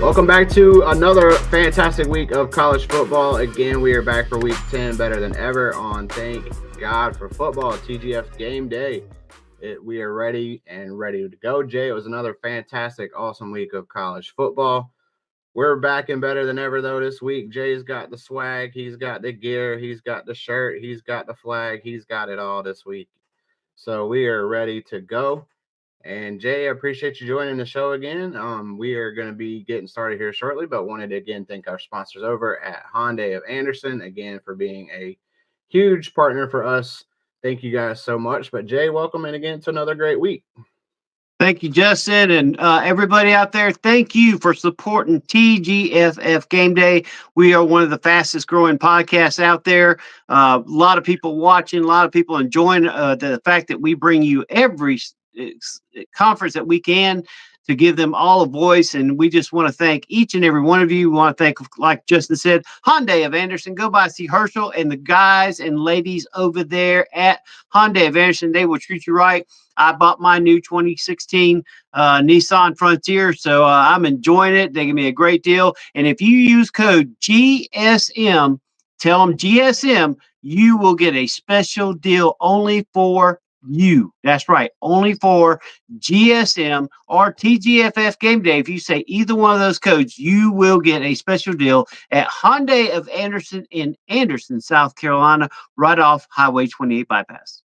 Welcome back to another fantastic week of college football. Again, we are back for week 10, better than ever on Thank God for Football, TGF Game Day. We are ready to go. Jay, it was another fantastic, awesome week of college football. We're back and better than ever, though, this week. Jay's got the swag. He's got the gear. He's got the shirt. He's got the flag. He's got it all this week. So we are ready to go. And Jay, I appreciate you joining the show again. We are going to be getting started here shortly, but wanted to again thank our sponsors over at Hyundai of Anderson again for being a huge partner for us. Thank you guys so much. But Jay, welcome in again to another great week. Thank you, Justin, and everybody out there. Thank you for supporting TGFF Game Day. We are one of the fastest growing podcasts out there. A lot of people watching, a lot of people enjoying the fact that we bring you every conference that we can to give them all a voice, and we just want to thank each and every one of you. We want to thank, like Justin said, Hyundai of Anderson. Go by, see Herschel and the guys and ladies over there at Hyundai of Anderson. They will treat you right. I bought my new 2016 Nissan Frontier, so I'm enjoying it. They give me a great deal, and if you use code GSM, tell them GSM, you will get a special deal only for you. That's right. Only for GSM or TGFF Game Day. If you say either one of those codes, you will get a special deal at Hyundai of Anderson in Anderson, South Carolina, right off Highway 28 bypass.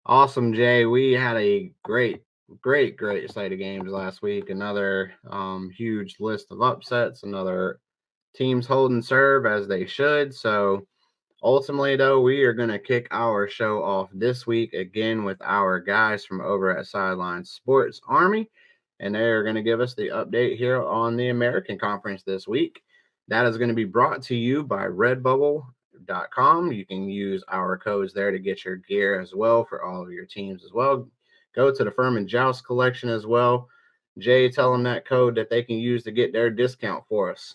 Awesome, Jay. We had a great slate of games last week. Another huge list of upsets, another teams holding serve as they should. So ultimately, though, we are going to kick our show off this week again with our guys from over at Sideline Sports Army, and they are going to give us the update here on the American Conference this week. That is going to be brought to you by Redbubble.com. You can use our codes there to get your gear as well for all of your teams as well. Go to the Furman Joust collection as well. Jay, tell them that code that they can use to get their discount for us.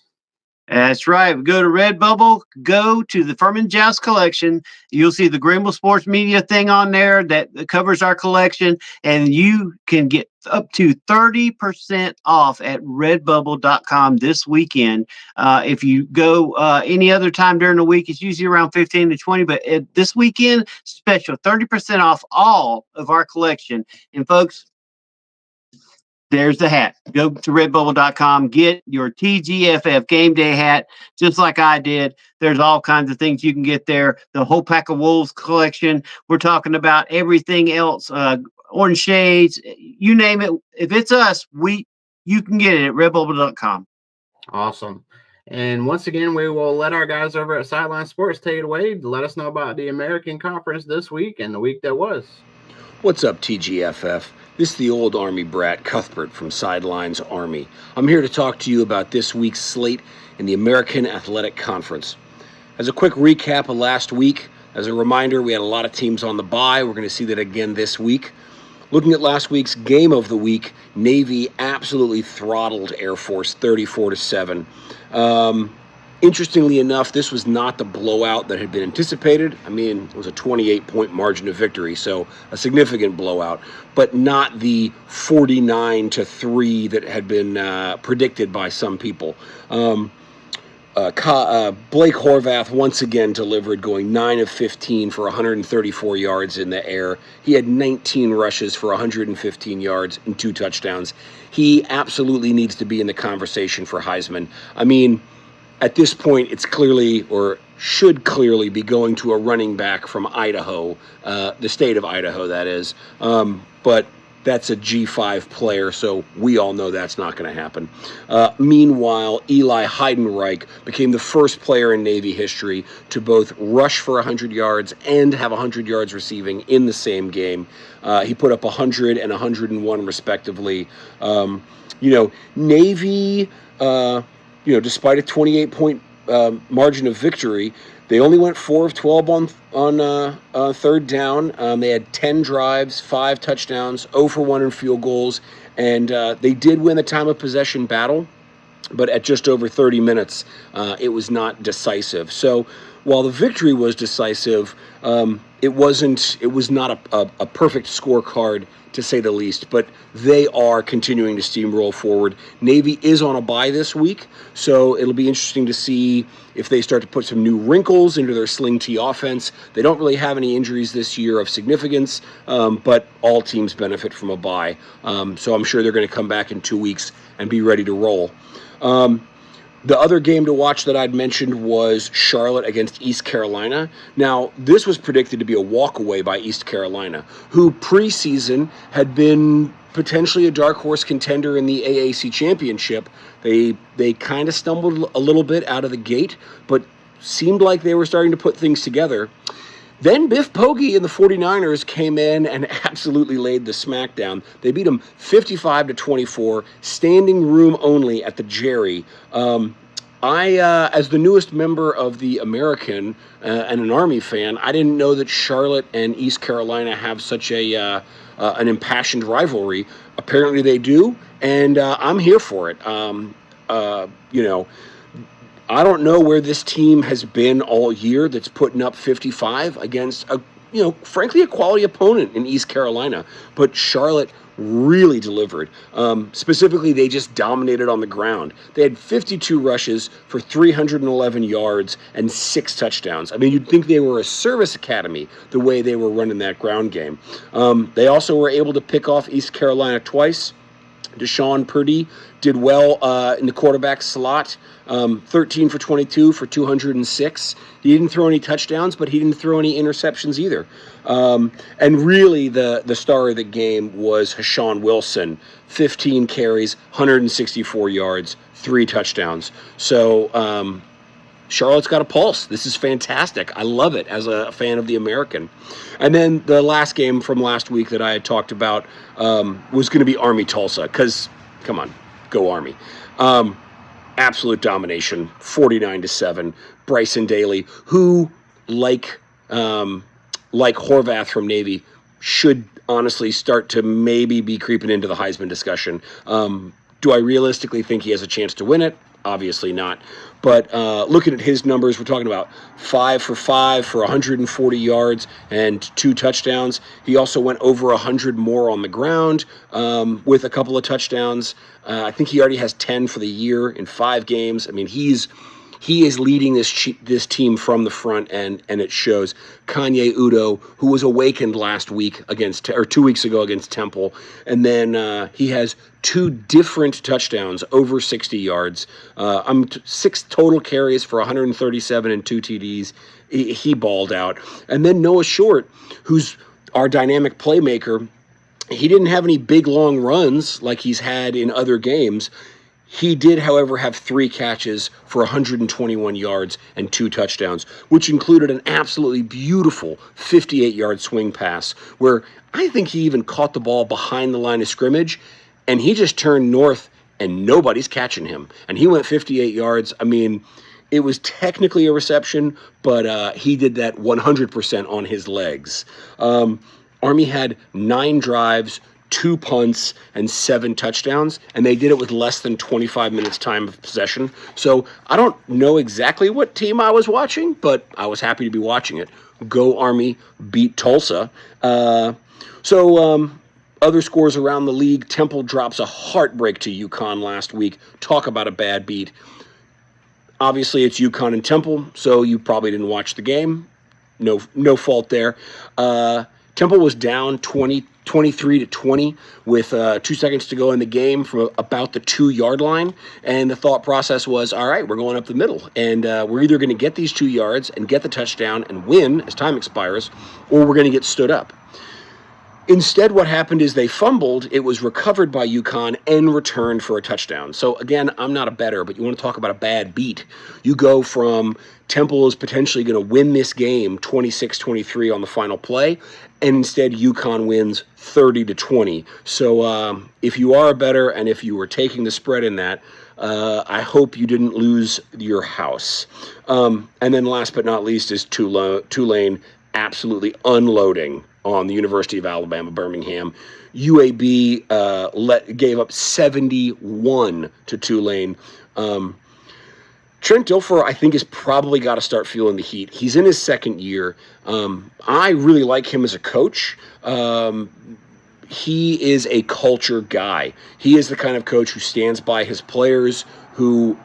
That's right. Go to Redbubble, go to the Furman Joust collection. You'll see the Greenville Sports Media thing on there that covers our collection, and you can get up to 30% off at redbubble.com this weekend. If you go any other time during the week, it's usually around 15 to 20, but this weekend, special 30% off all of our collection. And folks, there's the hat. Go to redbubble.com, get your TGFF Game Day hat, just like I did. There's all kinds of things you can get there. The whole Pack of Wolves collection. We're talking about everything else, orange shades, you name it. If it's us, you can get it at redbubble.com. Awesome. And once again, we will let our guys over at Sideline Sports take it away to let us know about the American Conference this week and the week that was. What's up, TGFF? This is the old Army brat, Cuthbert from Sidelines Army. I'm here to talk to you about this week's slate in the American Athletic Conference. As a quick recap of last week, as a reminder, we had a lot of teams on the bye. We're going to see that again this week. Looking at last week's game of the week, Navy absolutely throttled Air Force 34-7. Interestingly enough, this was not the blowout that had been anticipated. I mean, it was a 28-point margin of victory, so a significant blowout, but not the 49-3 that had been predicted by some people. Blake Horvath once again delivered, going 9 of 15 for 134 yards in the air. He had 19 rushes for 115 yards and 2 touchdowns. He absolutely needs to be in the conversation for Heisman. I mean, at this point, it's clearly, or should clearly, be going to a running back from Idaho, the state of Idaho, that is. But that's a G5 player, so we all know that's not going to happen. Meanwhile, Eli Heidenreich became the first player in Navy history to both rush for 100 yards and have 100 yards receiving in the same game. He put up 100 and 101 respectively. Navy despite a 28-point margin of victory, they only went 4 of 12 on third down. They had 10 drives, 5 touchdowns, 0 for 1 in field goals, and they did win the time of possession battle, but at just over 30 minutes, it was not decisive. So while the victory was decisive, it was not a perfect scorecard, to say the least, but they are continuing to steamroll forward. Navy is on a bye this week, so it'll be interesting to see if they start to put some new wrinkles into their Sling T offense. They don't really have any injuries this year of significance, but all teams benefit from a bye. So I'm sure they're going to come back in 2 weeks and be ready to roll. The other game to watch that I'd mentioned was Charlotte against East Carolina. Now, this was predicted to be a walkaway by East Carolina, who preseason had been potentially a dark horse contender in the AAC championship. They kind of stumbled a little bit out of the gate, but seemed like they were starting to put things together. Then Biff Poggi and the 49ers came in and absolutely laid the smackdown. They beat them 55-24, standing room only at the Jerry. As the newest member of the American and an Army fan, I didn't know that Charlotte and East Carolina have such an impassioned rivalry. Apparently they do, and I'm here for it. I don't know where this team has been all year that's putting up 55 against frankly, a quality opponent in East Carolina. But Charlotte really delivered. Specifically, they just dominated on the ground. They had 52 rushes for 311 yards and 6 touchdowns. I mean, you'd think they were a service academy the way they were running that ground game. They also were able to pick off East Carolina twice. Deshaun Purdy did well in the quarterback slot, 13 for 22 for 206. He didn't throw any touchdowns, but he didn't throw any interceptions either. And really the star of the game was Hashawn Wilson, 15 carries, 164 yards, 3 touchdowns. So Charlotte's got a pulse. This is fantastic. I love it as a fan of the American. And then the last game from last week that I had talked about was going to be Army-Tulsa, because, come on, go Army. Absolute domination, 49-7. Bryson Daly, who, like Horvath from Navy, should honestly start to maybe be creeping into the Heisman discussion. Do I realistically think he has a chance to win it? Obviously not. But looking at his numbers, we're talking about 5 for 5 for 140 yards and 2 touchdowns. He also went over 100 more on the ground with a couple of touchdowns. I think he already has 10 for the year in 5 games. I mean, he is leading this team from the front, and it shows. Kanye Udo, who was awakened last week 2 weeks ago against Temple, and then he has 2 different touchdowns over 60 yards. 6 total carries for 137 and 2 TDs. He balled out. And then Noah Short, who's our dynamic playmaker, he didn't have any big long runs like he's had in other games. He did, however, have 3 catches for 121 yards and 2 touchdowns, which included an absolutely beautiful 58-yard swing pass where I think he even caught the ball behind the line of scrimmage, and he just turned north and nobody's catching him. And he went 58 yards. I mean, it was technically a reception, but he did that 100% on his legs. Army had 9 drives, 2 punts, and 7 touchdowns, and they did it with less than 25 minutes time of possession. So I don't know exactly what team I was watching, but I was happy to be watching it. Go Army, beat Tulsa. Other scores around the league, Temple drops a heartbreak to UConn last week. Talk about a bad beat. Obviously, it's UConn and Temple, so you probably didn't watch the game. No fault there. Temple was down 23-20 with 2 seconds to go in the game from about the 2-yard line. And the thought process was, all right, we're going up the middle. And we're either going to get these 2 yards and get the touchdown and win as time expires, or we're going to get stood up. Instead, what happened is they fumbled. It was recovered by UConn and returned for a touchdown. So again, I'm not a bettor, but you want to talk about a bad beat. You go from Temple is potentially going to win this game 26-23 on the final play, and instead UConn wins 30-20. So if you are a bettor and if you were taking the spread in that, I hope you didn't lose your house. And then last but not least is Tulane absolutely unloading on the University of Alabama, Birmingham. UAB gave up 71 to Tulane. Trent Dilfer, I think, has probably got to start feeling the heat. He's in his second year. I really like him as a coach. He is a culture guy. He is the kind of coach who stands by his players, who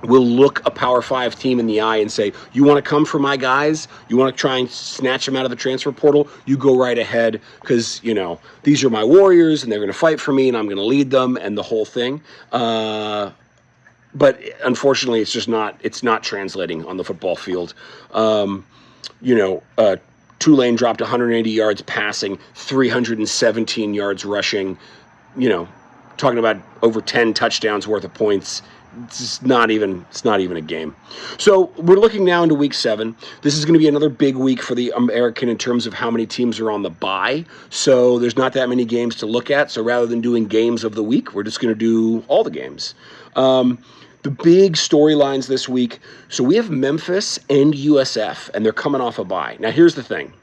will look a Power 5 team in the eye and say, you want to come for my guys? You want to try and snatch them out of the transfer portal? You go right ahead, because, these are my Warriors, and they're going to fight for me, and I'm going to lead them, and the whole thing. But unfortunately, it's not translating on the football field. Tulane dropped 180 yards passing, 317 yards rushing, talking about over 10 touchdowns worth of points. It's not even a game. So we're looking now into week 7. This is going to be another big week for the American in terms of how many teams are on the bye. So there's not that many games to look at. So rather than doing games of the week, we're just going to do all the games. The big storylines this week. So we have Memphis and USF, and they're coming off a bye. Now here's the thing.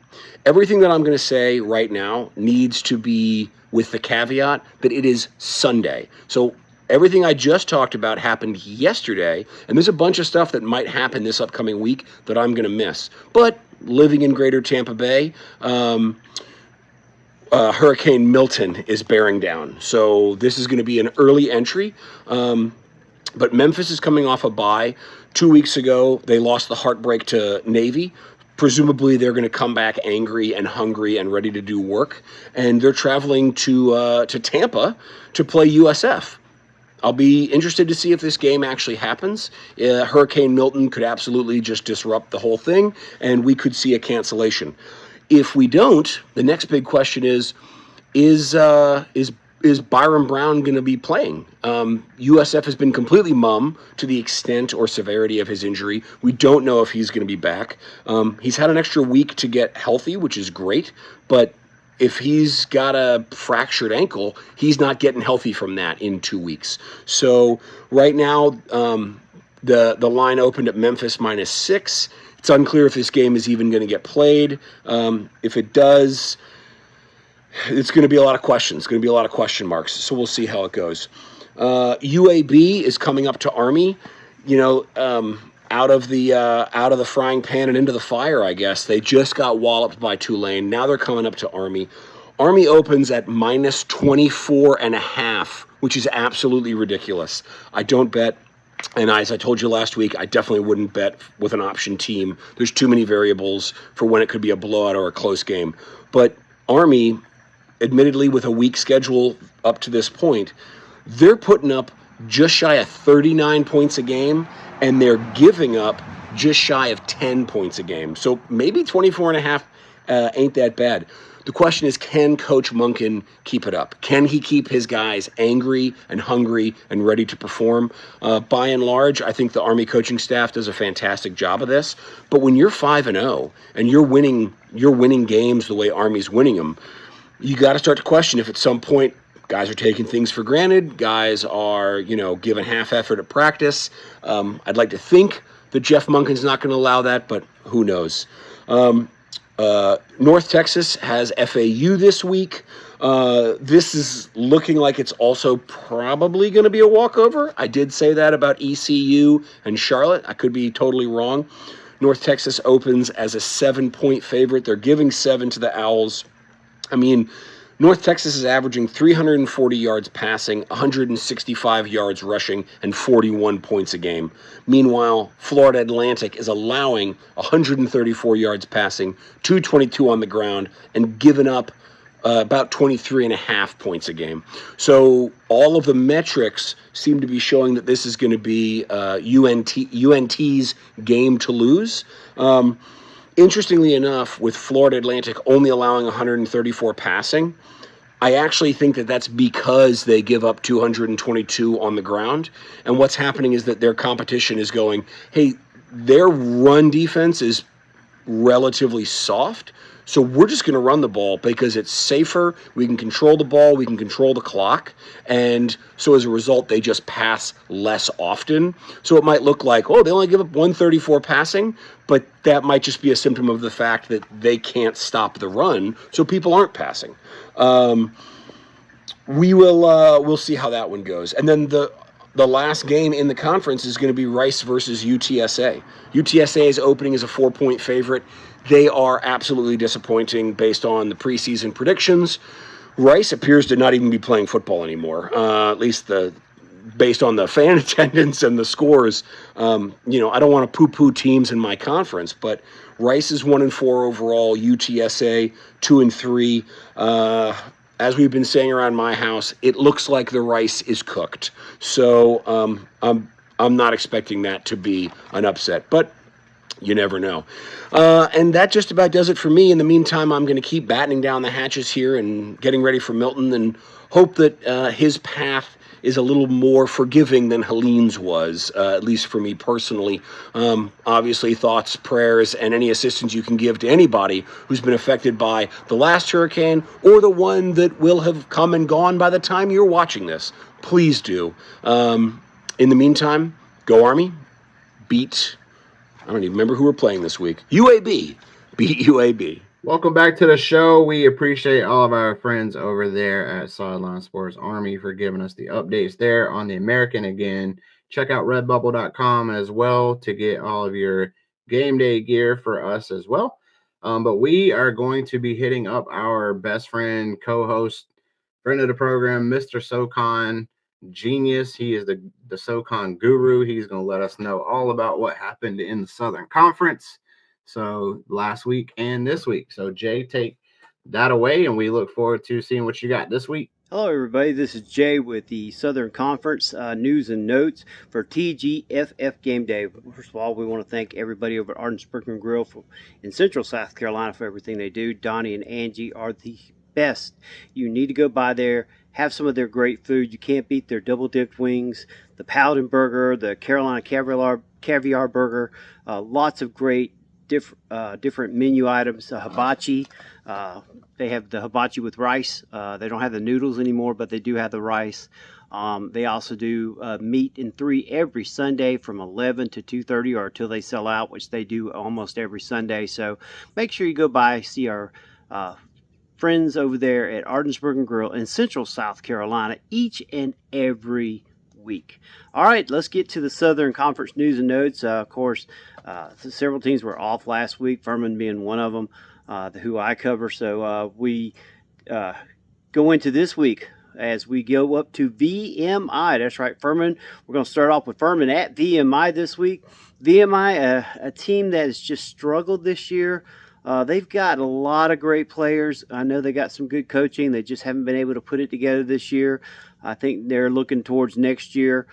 Everything that I'm going to say right now needs to be with the caveat that it is Sunday. So everything I just talked about happened yesterday, and there's a bunch of stuff that might happen this upcoming week that I'm going to miss. But living in greater Tampa Bay, Hurricane Milton is bearing down. So this is going to be an early entry. But Memphis is coming off a bye. 2 weeks ago, they lost the heartbreak to Navy. Presumably, they're going to come back angry and hungry and ready to do work. And they're traveling to Tampa to play USF. I'll be interested to see if this game actually happens. Hurricane Milton could absolutely just disrupt the whole thing, and we could see a cancellation. If we don't, the next big question is Byron Brown going to be playing? USF has been completely mum to the extent or severity of his injury. We don't know if he's going to be back. He's had an extra week to get healthy, which is great, but if he's got a fractured ankle, he's not getting healthy from that in 2 weeks. So right now, the line opened at Memphis -6. It's unclear if this game is even going to get played. If it does, it's going to be a lot of questions. It's going to be a lot of question marks. So we'll see how it goes. UAB is coming up to Army. Out of the frying pan and into the fire, I guess. They just got walloped by Tulane. Now they're coming up to Army. Army opens at -24.5, which is absolutely ridiculous. I don't bet, and as I told you last week, I definitely wouldn't bet with an option team. There's too many variables for when it could be a blowout or a close game. But Army, admittedly with a weak schedule up to this point, they're putting up just shy of 39 points a game, and they're giving up just shy of 10 points a game. So maybe 24.5 ain't that bad. The question is, can Coach Monken keep it up? Can he keep his guys angry and hungry and ready to perform? By and large, I think the Army coaching staff does a fantastic job of this. But when you're 5-0 and you're winning games the way Army's winning them, you got to start to question if at some point guys are taking things for granted. Guys are, giving half effort at practice. I'd like to think that Jeff Monken's not going to allow that, but who knows? North Texas has FAU this week. This is looking like it's also probably going to be a walkover. I did say that about ECU and Charlotte. I could be totally wrong. North Texas opens as a 7-point favorite. They're giving 7 to the Owls. I mean, North Texas is averaging 340 yards passing, 165 yards rushing, and 41 points a game. Meanwhile, Florida Atlantic is allowing 134 yards passing, 222 on the ground, and giving up about 23.5 points a game. So all of the metrics seem to be showing that this is going to be UNT's game to lose. Interestingly enough, with Florida Atlantic only allowing 134 passing, I actually think that that's because they give up 222 on the ground. And what's happening is that their competition is going, hey, their run defense is relatively soft. So we're just going to run the ball because it's safer. We can control the ball. We can control the clock. And so as a result, they just pass less often. So it might look like, oh, they only give up 134 passing, but that might just be a symptom of the fact that they can't stop the run. So people aren't passing. We'll see how that one goes. And then the last game in the conference is going to be Rice versus UTSA. UTSA is opening as a 4-point favorite. They are absolutely disappointing based on the preseason predictions. Rice appears to not even be playing football anymore, at least based on the fan attendance and the scores. I don't want to poo-poo teams in my conference, but Rice is 1-4 overall. UTSA 2-3. As we've been saying around my house, it looks like the rice is cooked. So I'm not expecting that to be an upset, but you never know. And that just about does it for me. In the meantime, I'm going to keep battening down the hatches here and getting ready for Milton and hope that his path is a little more forgiving than Helene's was, at least for me personally. Obviously, thoughts, prayers, and any assistance you can give to anybody who's been affected by the last hurricane or the one that will have come and gone by the time you're watching this. Please do. In the meantime, go Army. Beat, I don't even remember who we're playing this week. UAB. Beat UAB. Welcome back to the show. We appreciate all of our friends over there at Sideline Sports Army for giving us the updates there on the American. Again, check out redbubble.com as well to get all of your game day gear for us as well. But we are going to be hitting up our best friend, co-host, friend of the program, Mr. SoCon Genius. He is the SoCon guru. He's going to let us know all about what happened in the Southern Conference. So last week and this week. So Jay, take that away, and we look forward to seeing what you got this week. Hello, everybody. This is Jay with the Southern Conference news and notes for TGFF Game Day. First of all, we want to thank everybody over at Ardensburg Grill in Central South Carolina for everything they do. Donnie and Angie are the best. You need to go by there, have some of their great food. You can't beat their double-dipped wings, the Paladin Burger, the Carolina Caviar Burger, lots of great different menu items. Hibachi, they have the hibachi with rice. They don't have the noodles anymore, but they do have the rice. They also do meat in 3 every Sunday from 11 to 2:30 or until they sell out, which they do almost every Sunday. So make sure you go by, see our friends over there at Ardensburg Grill in Central South Carolina each and every week. All right, let's get to the Southern Conference news and notes. Of course, several teams were off last week, Furman being one of them, who I cover. So we go into this week as we go up to VMI. That's right, Furman. We're going to start off with Furman at VMI this week. VMI, a team that has just struggled this year. They've got a lot of great players. I know they got some good coaching. They just haven't been able to put it together this year. I think they're looking towards next year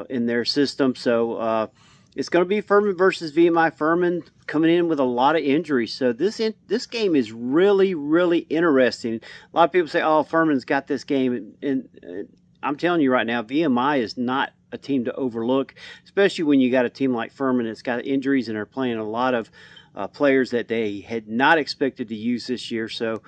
in their system. So it's going to be Furman versus VMI. Furman coming in with a lot of injuries. So this game is really, really interesting. A lot of people say, oh, Furman's got this game. And I'm telling you right now, VMI is not a team to overlook, especially when you got a team like Furman that's got injuries and are playing a lot of players that they had not expected to use this year. So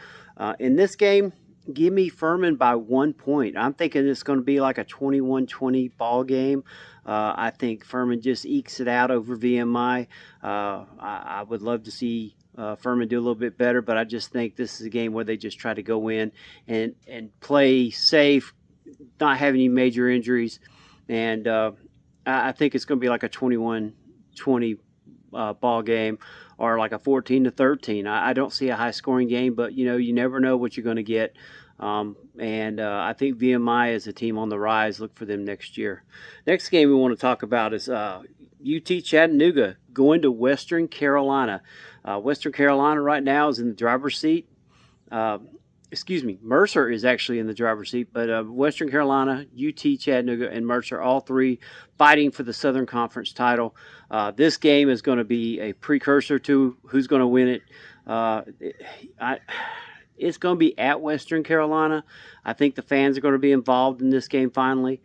in this game, give me Furman by 1 point. I'm thinking it's going to be like a 21-20 ball game. I think Furman just ekes it out over VMI. I would love to see Furman do a little bit better, but I just think this is a game where they just try to go in and play safe, not have any major injuries. And I think it's going to be like a 21-20 ball game, or like a 14-13. I don't see a high-scoring game, but you never know what you're going to get. And I think VMI is a team on the rise. Look for them next year. Next game we want to talk about is UT Chattanooga going to Western Carolina. Western Carolina right now is in the driver's seat. Mercer is actually in the driver's seat, but Western Carolina, UT Chattanooga, and Mercer, all three fighting for the Southern Conference title. This game is going to be a precursor to who's going to win it. It's going to be at Western Carolina. I think the fans are going to be involved in this game finally.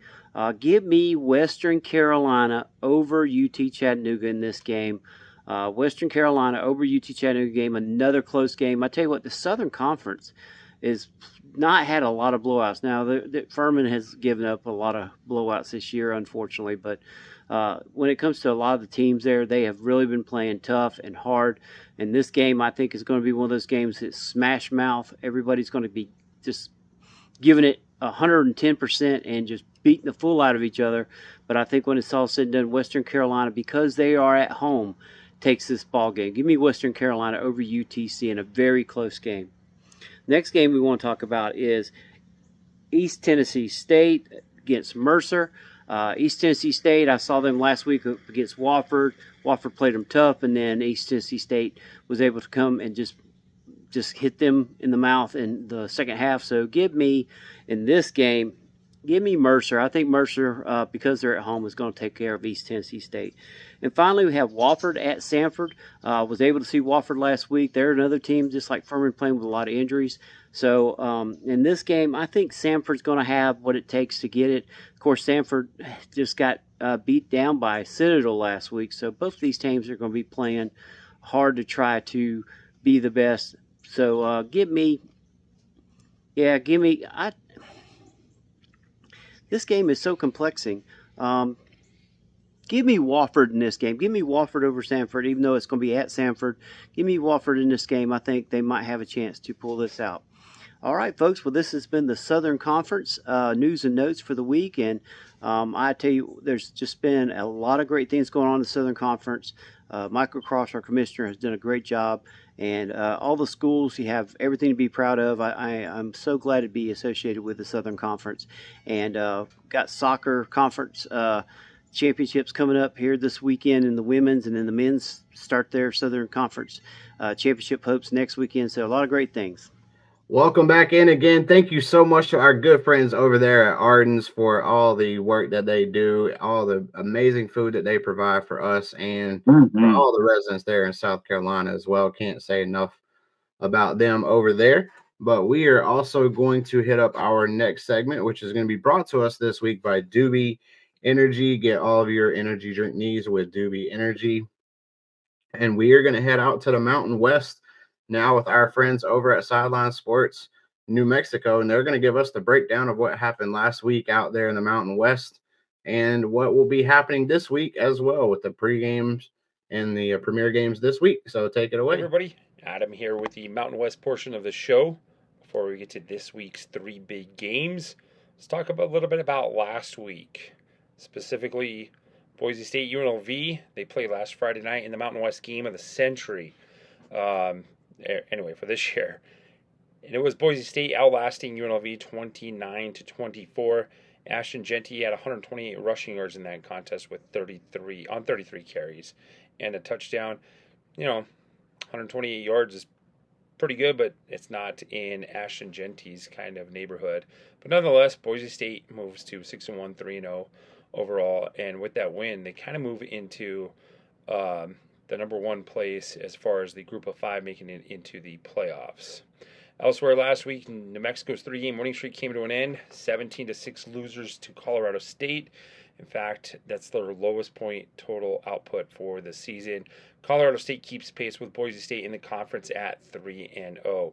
Give me Western Carolina over UT Chattanooga in this game. Western Carolina over UT Chattanooga game, another close game. I tell you what, the Southern Conference is not had a lot of blowouts. Now, Furman has given up a lot of blowouts this year, unfortunately, but when it comes to a lot of the teams there, they have really been playing tough and hard. And this game, I think, is going to be one of those games that's smash mouth. Everybody's going to be just giving it 110% and just beating the fool out of each other. But I think when it's all said and done, Western Carolina, because they are at home, takes this ball game. Give me Western Carolina over UTC in a very close game. Next game we want to talk about is East Tennessee State against Mercer. East Tennessee State, I saw them last week against Wofford. Wofford played them tough, and then East Tennessee State was able to come and just hit them in the mouth in the second half. So give me, in this game, give me Mercer. I think Mercer, because they're at home, is going to take care of East Tennessee State. And finally, we have Wofford at Sanford. Was able to see Wofford last week. They're another team, just like Furman, playing with a lot of injuries. So in this game, I think Sanford's going to have what it takes to get it. Of course, Sanford just got beat down by Citadel last week. So both of these teams are going to be playing hard to try to be the best. So give me. This game is so complexing. Give me Wofford in this game. Give me Wofford over Sanford, even though it's going to be at Sanford. Give me Wofford in this game. I think they might have a chance to pull this out. All right, folks. Well, this has been the Southern Conference news and notes for the week. And I tell you, there's just been a lot of great things going on in the Southern Conference. Michael Cross, our commissioner, has done a great job. And all the schools, you have everything to be proud of. I'm so glad to be associated with the Southern Conference. And got soccer conference championships coming up here this weekend in the women's, and then the men's start their Southern Conference championship hopes next weekend. So a lot of great things. Welcome back in again. Thank you so much to our good friends over there at Arden's for all the work that they do, all the amazing food that they provide for us and for all the residents there in South Carolina as well. Can't say enough about them over there. But we are also going to hit up our next segment, which is going to be brought to us this week by Doobie Energy. Get all of your energy drink needs with Doobie Energy. And we are going to head out to the Mountain West now with our friends over at Sideline Sports New Mexico, and they're going to give us the breakdown of what happened last week out there in the Mountain West and what will be happening this week as well with the pre-games and the premier games this week. So take it away. Hey everybody, Adam here with the Mountain West portion of the show. Before we get to this week's three big games, let's talk a little bit about last week. Specifically, Boise State UNLV. They played last Friday night in the Mountain West game of the century. Anyway, for this year. And it was Boise State outlasting UNLV 29-24. Ashton Genty had 128 rushing yards in that contest with 33 carries and a touchdown. 128 yards is pretty good, but it's not in Ashton Genty's kind of neighborhood. But nonetheless, Boise State moves to 6-1, 3-0 overall. And with that win, they kind of move into the number one place as far as the group of five making it into the playoffs. Elsewhere last week, New Mexico's three-game winning streak came to an end. 17-6 losers to Colorado State. In fact, that's their lowest point total output for the season. Colorado State keeps pace with Boise State in the conference at 3-0.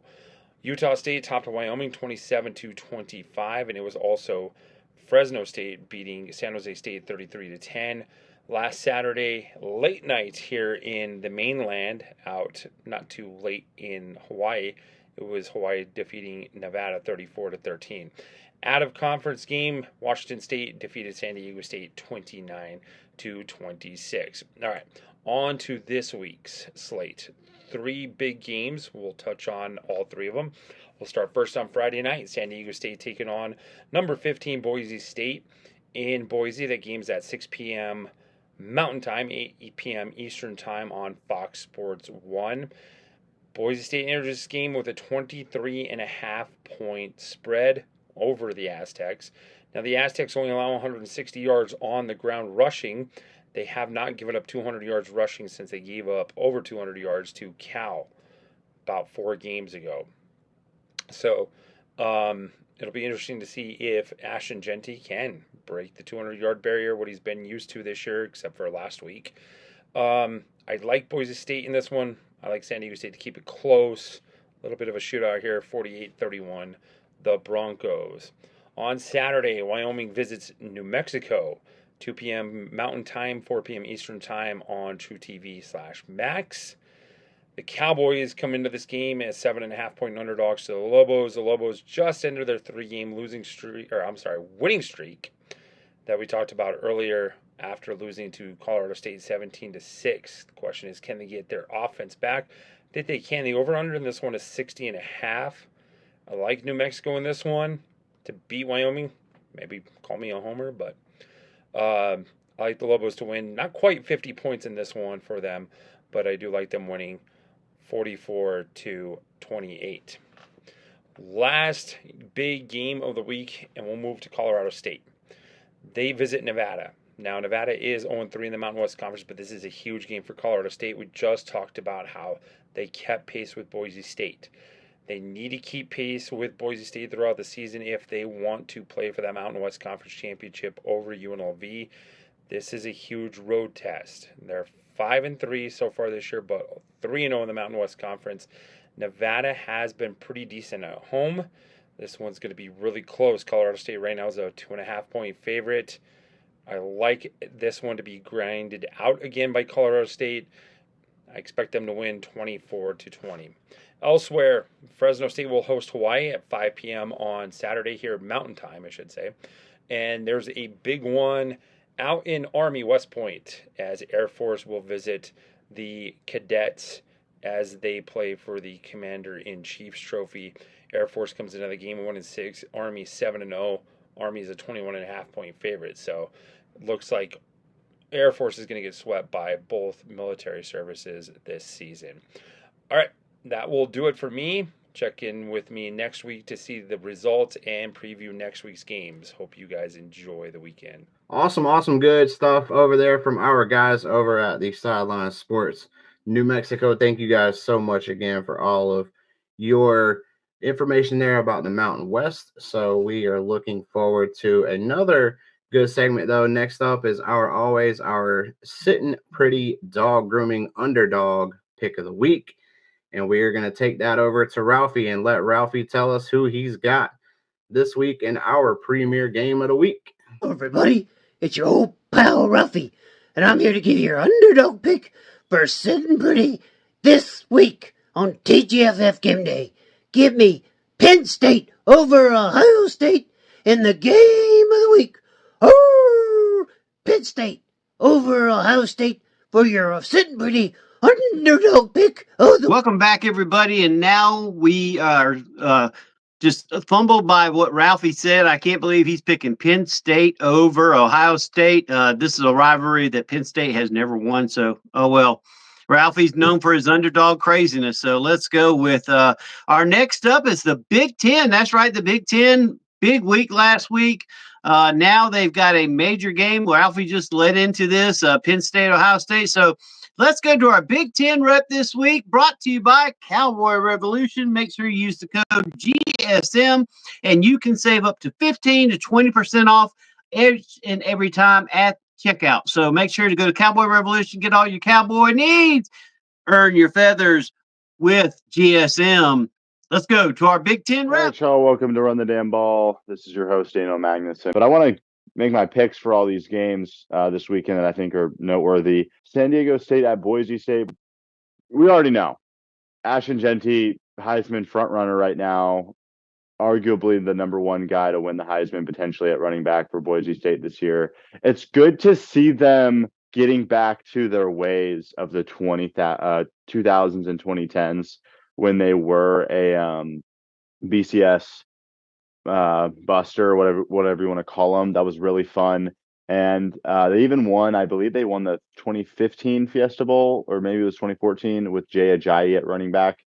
Utah State topped Wyoming 27-25, and it was also Fresno State beating San Jose State 33-10. Last Saturday, late night here in the mainland, out not too late in Hawaii. It was Hawaii defeating Nevada 34-13. Out of conference game, Washington State defeated San Diego State 29-26. All right, on to this week's slate. Three big games. We'll touch on all three of them. We'll start first on Friday night. San Diego State taking on number 15 Boise State in Boise. That game's at 6 p.m. Mountain Time, 8 p.m. Eastern Time on Fox Sports 1. Boise State enters this game with a 23.5-point spread over the Aztecs. Now, the Aztecs only allow 160 yards on the ground rushing. They have not given up 200 yards rushing since they gave up over 200 yards to Cal about 4 games ago. So, it'll be interesting to see if Ashton Jeanty can break the 200-yard barrier, what he's been used to this year, except for last week. I like Boise State in this one. I like San Diego State to keep it close. A little bit of a shootout here, 48-31, the Broncos. On Saturday, Wyoming visits New Mexico, 2 p.m. Mountain Time, 4 p.m. Eastern Time on TrueTV/Max. The Cowboys come into this game as 7.5-point underdogs to the Lobos. The Lobos just ended their 3-game winning streak that we talked about earlier after losing to Colorado State 17-6. The question is, can they get their offense back? I think they can. The over-under in this one is 60.5. I like New Mexico in this one to beat Wyoming. Maybe call me a homer, but I like the Lobos to win. Not quite 50 points in this one for them, but I do like them winning 44-28. Last big game of the week, and we'll move to Colorado State. They visit Nevada. Now, Nevada is 0-3 in the Mountain West Conference, but this is a huge game for Colorado State. We just talked about how they kept pace with Boise State. They need to keep pace with Boise State throughout the season if they want to play for that Mountain West Conference Championship over UNLV. This is a huge road test. They're 5-3 so far this year, but 3-0 in the Mountain West Conference. Nevada has been pretty decent at home. This one's going to be really close. Colorado State right now is a 2.5-point favorite. I like this one to be grinded out again by Colorado State. I expect them to win 24-20. Elsewhere, Fresno State will host Hawaii at 5 p.m. on Saturday here, Mountain Time, I should say. And there's a big one out in Army West Point as Air Force will visit the Cadets as they play for the Commander-in-Chief's Trophy. Air Force comes into the game 1-6, Army 7-0. Army is a 21.5-point favorite, so it looks like Air Force is going to get swept by both military services this season. All right, that will do it for me. Check in with me next week to see the results and preview next week's games. Hope you guys enjoy the weekend. Awesome, good stuff over there from our guys over at the Sideline Sports New Mexico. Thank you guys so much again for all of your information there about the Mountain West. So we are looking forward to another good segment, though. Next up is our Sitting Pretty Dog Grooming Underdog Pick of the Week. And we are going to take that over to Ralphie and let Ralphie tell us who he's got this week in our premier game of the week. Hello, everybody. It's your old pal, Ralphie, and I'm here to give you your underdog pick for Sitting Pretty this week on TGFF Game Day. Give me Penn State over Ohio State in the game of the week. Oh, Penn State over Ohio State for your Sitting Pretty underdog pick of the Welcome back, everybody. And now we are just fumbled by what Ralphie said. I can't believe he's picking Penn State over Ohio State. This is a rivalry that Penn State has never won. So, oh well. Ralphie's known for his underdog craziness. So let's go with our next up is the Big Ten. That's right, the Big Ten. Big week last week. Now they've got a major game. Ralphie just led into this, Penn State, Ohio State. So let's go to our Big Ten rep this week, brought to you by Cowboy Revolution. Make sure you use the code GSM, and you can save up to 15 to 20% off each and every time at checkout. So make sure to go to Cowboy Revolution, get all your cowboy needs, earn your feathers with GSM. Let's go to our Big Ten All rep. right, y'all. Welcome to Run the Damn Ball. This is your host, Daniel Magnuson. But I want to make my picks for all these games this weekend that I think are noteworthy. San Diego State at Boise State. We already know. Ashton Jeanty, Heisman frontrunner right now. Arguably the number one guy to win the Heisman potentially at running back for Boise State this year. It's good to see them getting back to their ways of the 2000s and 2010s when they were a BCS buster, whatever you want to call them. That was really fun. And they even won, I believe they won the 2015 Fiesta Bowl, or maybe it was 2014 with Jay Ajayi at running back.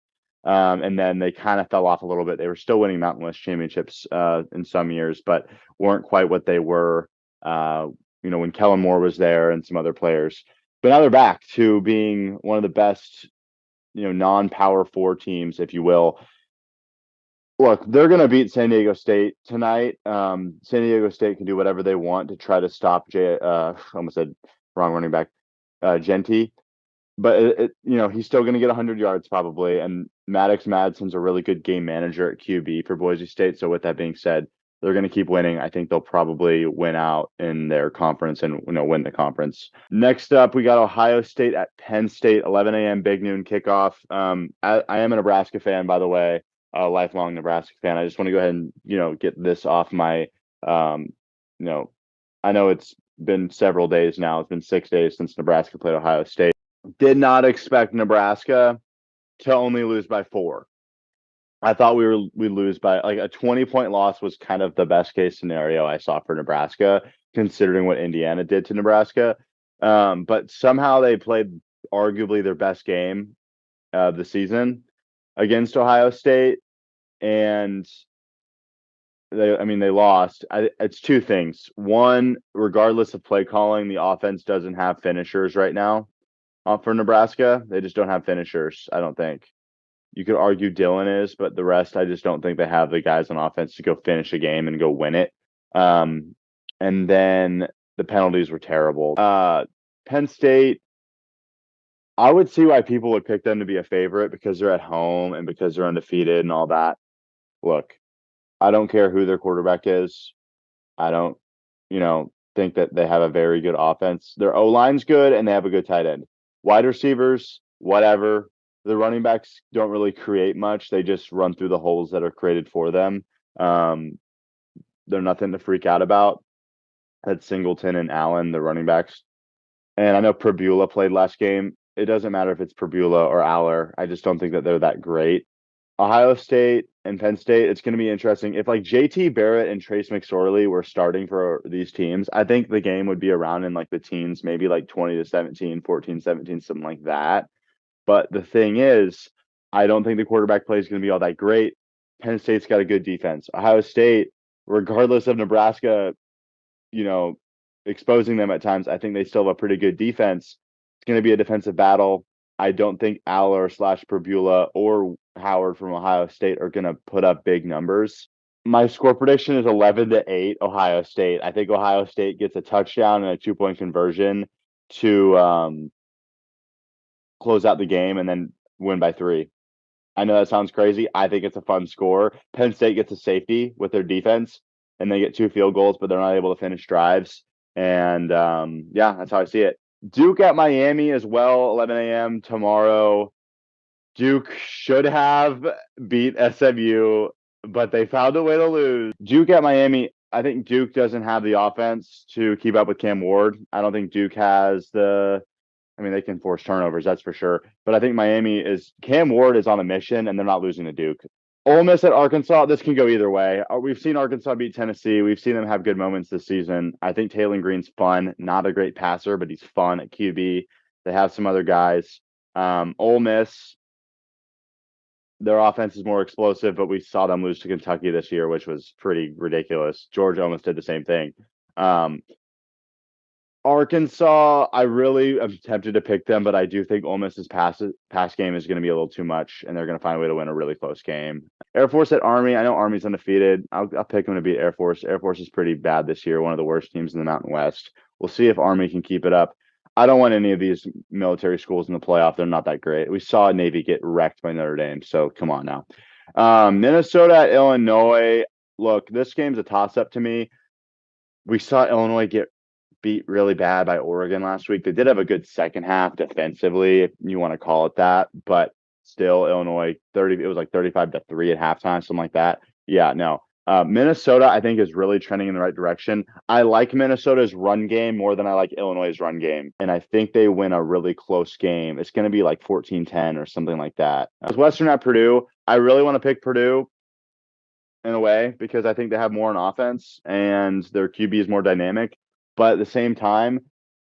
And then they kind of fell off a little bit. They were still winning Mountain West championships in some years, but weren't quite what they were, when Kellen Moore was there and some other players. But now they're back to being one of the best, non-power four teams, if you will. Look, they're going to beat San Diego State tonight. San Diego State can do whatever they want to try to stop almost said wrong running back, Genty. But he's still going to get 100 yards probably. And Maddox Madsen's a really good game manager at QB for Boise State. So with that being said, they're going to keep winning. I think they'll probably win out in their conference and win the conference. Next up, we got Ohio State at Penn State, 11 a.m. big noon kickoff. I am a Nebraska fan, by the way, a lifelong Nebraska fan. I just want to go ahead and get this off my. I know it's been several days now. It's been 6 days since Nebraska played Ohio State. Did not expect Nebraska to only lose by 4. I thought we'd lose by like a 20-point loss was kind of the best case scenario I saw for Nebraska, considering what Indiana did to Nebraska. But somehow they played arguably their best game of the season against Ohio State, and they lost. It's two things. One, regardless of play calling, the offense doesn't have finishers right now. For Nebraska, they just don't have finishers, I don't think. You could argue Dylan is, but the rest, I just don't think they have the guys on offense to go finish a game and go win it. And then the penalties were terrible. Penn State, I would see why people would pick them to be a favorite because they're at home and because they're undefeated and all that. Look, I don't care who their quarterback is. I don't, think that they have a very good offense. Their O-line's good and they have a good tight end. Wide receivers, whatever. The running backs don't really create much. They just run through the holes that are created for them. They're nothing to freak out about. That's Singleton and Allen, the running backs. And I know Prbula played last game. It doesn't matter if it's Prbula or Aller. I just don't think that they're that great. Ohio State and Penn State, it's going to be interesting. If like JT Barrett and Trace McSorley were starting for these teams, I think the game would be around in like the teens, maybe like 20-17, 14-17, something like that. But the thing is, I don't think the quarterback play is going to be all that great. Penn State's got a good defense. Ohio State, regardless of Nebraska, exposing them at times, I think they still have a pretty good defense. It's going to be a defensive battle. I don't think Aller / Prbula or Howard from Ohio State are going to put up big numbers. My score prediction is 11-8 Ohio State. I think Ohio State gets a touchdown and a 2-point conversion to close out the game and then win by 3. I know that sounds crazy. I think it's a fun score. Penn State gets a safety with their defense and they get 2 field goals, but they're not able to finish drives. And that's how I see it. Duke at Miami as well, 11 a.m. tomorrow. Duke should have beat SMU, but they found a way to lose. Duke at Miami, I think Duke doesn't have the offense to keep up with Cam Ward. I don't think Duke has they can force turnovers, that's for sure. But I think Cam Ward is on a mission, and they're not losing to Duke. Ole Miss at Arkansas, this can go either way. We've seen Arkansas beat Tennessee. We've seen them have good moments this season. I think Taylor Green's fun. Not a great passer, but he's fun at QB. They have some other guys. Ole Miss, their offense is more explosive, but we saw them lose to Kentucky this year, which was pretty ridiculous. Georgia almost did the same thing. Arkansas, I really am tempted to pick them, but I do think Ole Miss's pass game is going to be a little too much, and they're going to find a way to win a really close game. Air Force at Army. I know Army's undefeated. I'll pick them to beat Air Force. Air Force is pretty bad this year, one of the worst teams in the Mountain West. We'll see if Army can keep it up. I don't want any of these military schools in the playoff. They're not that great. We saw Navy get wrecked by Notre Dame, so come on now. Minnesota at Illinois. Look, this game's a toss-up to me. We saw Illinois get beat really bad by Oregon last week. They did have a good second half defensively, if you want to call it that, but still Illinois it was like 35-3 at halftime, something like that. Yeah, no. Minnesota, I think, is really trending in the right direction. I like Minnesota's run game more than I like Illinois' run game, and I think they win a really close game. It's going to be like 14-10 or something like that. Western at Purdue, I really want to pick Purdue in a way because I think they have more on offense and their QB is more dynamic. But at the same time,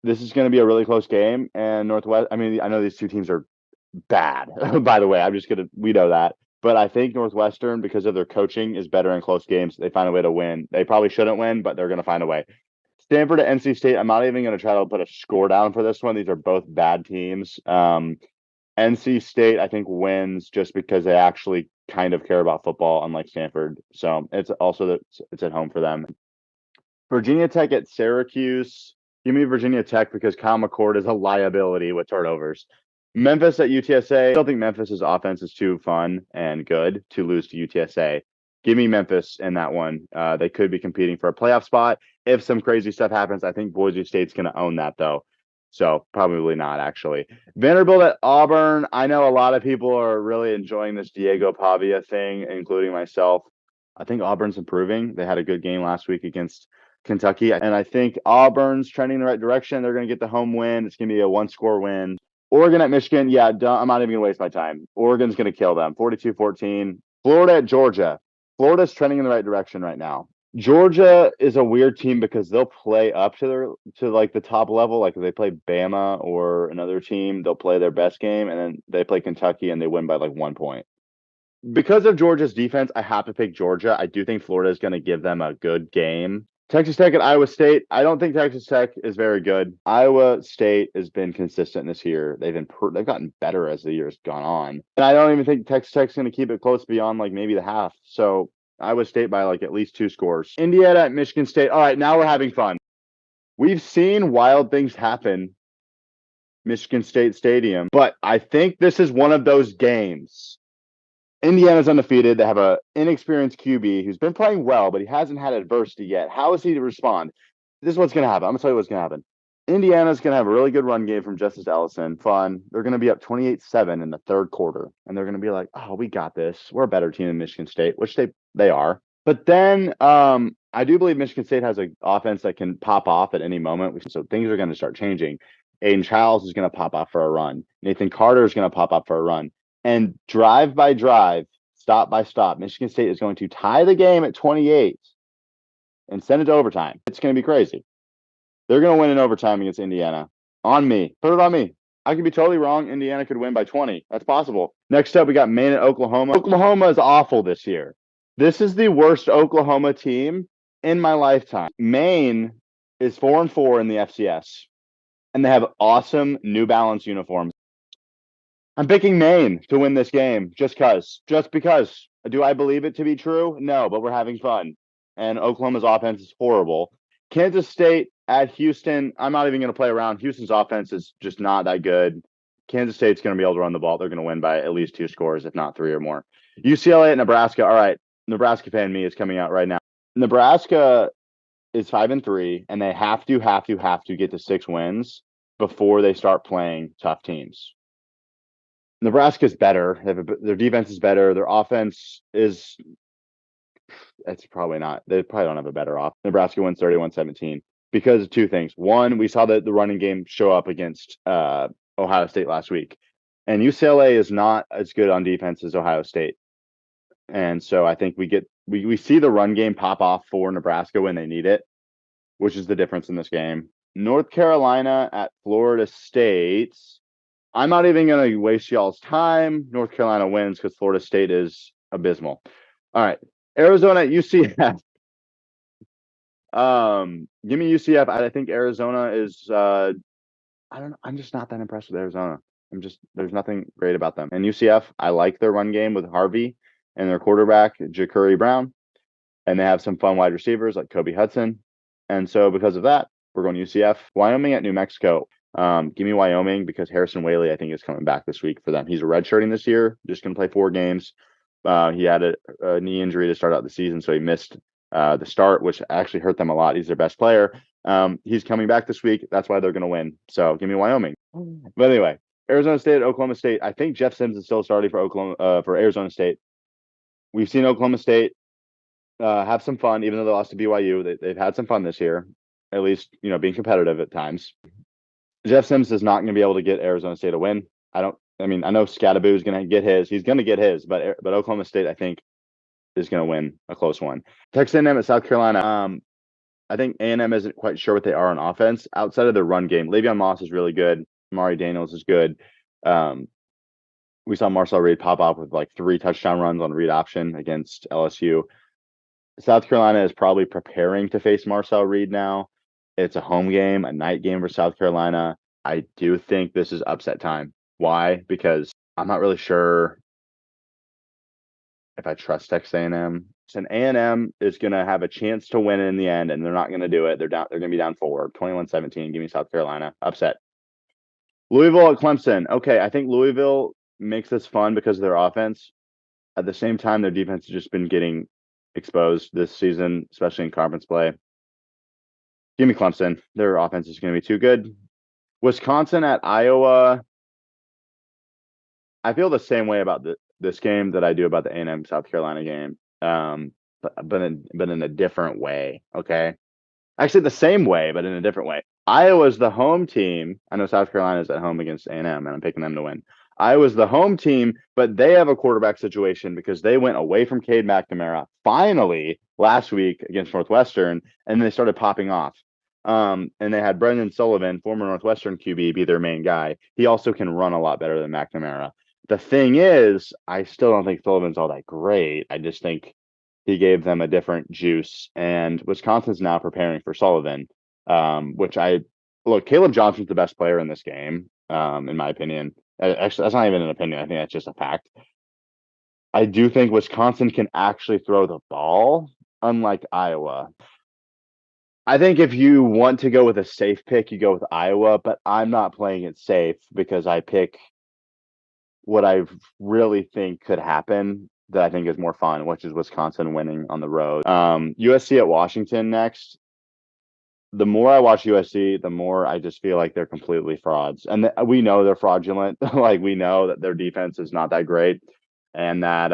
this is going to be a really close game. And Northwest, I know these two teams are bad. By the way, we know that. But I think Northwestern, because of their coaching, is better in close games. They find a way to win. They probably shouldn't win, but they're going to find a way. Stanford at NC State. I'm not even going to try to put a score down for this one. These are both bad teams. NC State, I think, wins just because they actually kind of care about football, unlike Stanford. So it's also that it's at home for them. Virginia Tech at Syracuse. Give me Virginia Tech because Kyle McCord is a liability with turnovers. Memphis at UTSA. I don't think Memphis's offense is too fun and good to lose to UTSA. Give me Memphis in that one. They could be competing for a playoff spot. If some crazy stuff happens, I think Boise State's going to own that, though. So probably not, actually. Vanderbilt at Auburn. I know a lot of people are really enjoying this Diego Pavia thing, including myself. I think Auburn's improving. They had a good game last week against Kentucky, and I think Auburn's trending in the right direction. They're going to get the home win. It's going to be a one-score win. Oregon at Michigan. Yeah, I'm not even going to waste my time. Oregon's going to kill them. 42-14. Florida at Georgia. Florida's trending in the right direction right now. Georgia is a weird team because they'll play up to like the top level. Like if they play Bama or another team, they'll play their best game, and then they play Kentucky and they win by like 1 point. Because of Georgia's defense, I have to pick Georgia. I do think Florida is going to give them a good game. Texas Tech at Iowa State. I don't think Texas Tech is very good. Iowa State has been consistent this year. They've gotten better as the year's gone on. And I don't even think Texas Tech's going to keep it close beyond like maybe the half. So Iowa State by like at least 2 scores. Indiana at Michigan State. All right, now we're having fun. We've seen wild things happen, Michigan State Stadium, but I think this is one of those games. Indiana's undefeated. They have an inexperienced QB who's been playing well, but he hasn't had adversity yet. How is he to respond? This is what's going to happen. I'm going to tell you what's going to happen. Indiana's going to have a really good run game from Justice Ellison. Fun. They're going to be up 28-7 in the third quarter, and they're going to be like, oh, we got this. We're a better team than Michigan State, which they are. But then I do believe Michigan State has an offense that can pop off at any moment, so things are going to start changing. Aiden Childs is going to pop off for a run. Nathan Carter is going to pop off for a run. And drive by drive, stop by stop, Michigan State is going to tie the game at 28 and send it to overtime. It's going to be crazy. They're going to win in overtime against Indiana. On me. Put it on me. I could be totally wrong. Indiana could win by 20. That's possible. Next up, we got Maine at Oklahoma. Oklahoma is awful this year. This is the worst Oklahoma team in my lifetime. Maine is 4-4 in the FCS, and they have awesome New Balance uniforms. I'm picking Maine to win this game just because. Do I believe it to be true? No, but we're having fun. And Oklahoma's offense is horrible. Kansas State at Houston. I'm not even going to play around. Houston's offense is just not that good. Kansas State's going to be able to run the ball. They're going to win by at least 2 scores, if not 3 or more. UCLA at Nebraska. All right, Nebraska fan me is coming out right now. Nebraska is 5-3, and they have to get to 6 wins before they start playing tough teams. Nebraska's better. Their defense is better. Their offense is. It's probably not. They probably don't have a better off. Nebraska wins 31-17 because of 2 things. One, we saw the running game show up against Ohio State last week, and UCLA is not as good on defense as Ohio State, and so I think we see the run game pop off for Nebraska when they need it, which is the difference in this game. North Carolina at Florida State. I'm not even going to waste y'all's time. North Carolina wins because Florida State is abysmal. All right. Arizona at UCF. Give me UCF. I think Arizona is I'm just not that impressed with Arizona. There's nothing great about them. And UCF, I like their run game with Harvey and their quarterback, Ja'Cory Brown. And they have some fun wide receivers like Kobe Hudson. And so because of that, we're going UCF. Wyoming at New Mexico. Give me Wyoming because Harrison Whaley, I think, is coming back this week for them. He's a redshirting this year, just going to play 4 games. He had a knee injury to start out the season, so he missed the start, which actually hurt them a lot. He's their best player. He's coming back this week. That's why they're going to win. So give me Wyoming. But anyway, Arizona State at Oklahoma State. I think Jeff Sims is still starting for Arizona State. We've seen Oklahoma State have some fun, even though they lost to BYU. They've had some fun this year, at least being competitive at times. Jeff Sims is not going to be able to get Arizona State a win. I know Scattaboo is going to get his. He's going to get his, but Oklahoma State, I think, is going to win a close one. Texas A&M at South Carolina. I think A&M isn't quite sure what they are on offense outside of their run game. Le'Veon Moss is really good. Amari Daniels is good. We saw Marcel Reed pop up with like 3 touchdown runs on read option against LSU. South Carolina is probably preparing to face Marcel Reed now. It's a home game, a night game for South Carolina. I do think this is upset time. Why? Because I'm not really sure if I trust Texas A&M. And A&M is going to have a chance to win in the end, and they're not going to do it. They're down. They're going to be down 4, 21-17. Give me South Carolina. Upset. Louisville at Clemson. Okay, I think Louisville makes this fun because of their offense. At the same time, their defense has just been getting exposed this season, especially in conference play. Give me Clemson. Their offense is going to be too good. Wisconsin at Iowa. I feel the same way about this game that I do about the A&M South Carolina game, but in a different way. Okay, actually the same way, but in a different way. Iowa's the home team. I know South Carolina's at home against A&M, and I'm picking them to win. Iowa's the home team, but they have a quarterback situation because they went away from Cade McNamara finally last week against Northwestern, and they started popping off. And they had Brendan Sullivan, former Northwestern QB, be their main guy. He also can run a lot better than McNamara. The thing is, I still don't think Sullivan's all that great. I just think he gave them a different juice. And Wisconsin's now preparing for Sullivan, which Caleb Johnson's the best player in this game, in my opinion. Actually, that's not even an opinion. I think that's just a fact. I do think Wisconsin can actually throw the ball, unlike Iowa. I think if you want to go with a safe pick, you go with Iowa, but I'm not playing it safe because I pick what I really think could happen that I think is more fun, which is Wisconsin winning on the road. USC at Washington next. The more I watch USC, the more I just feel like they're completely frauds. And we know they're fraudulent. Like, we know that their defense is not that great and that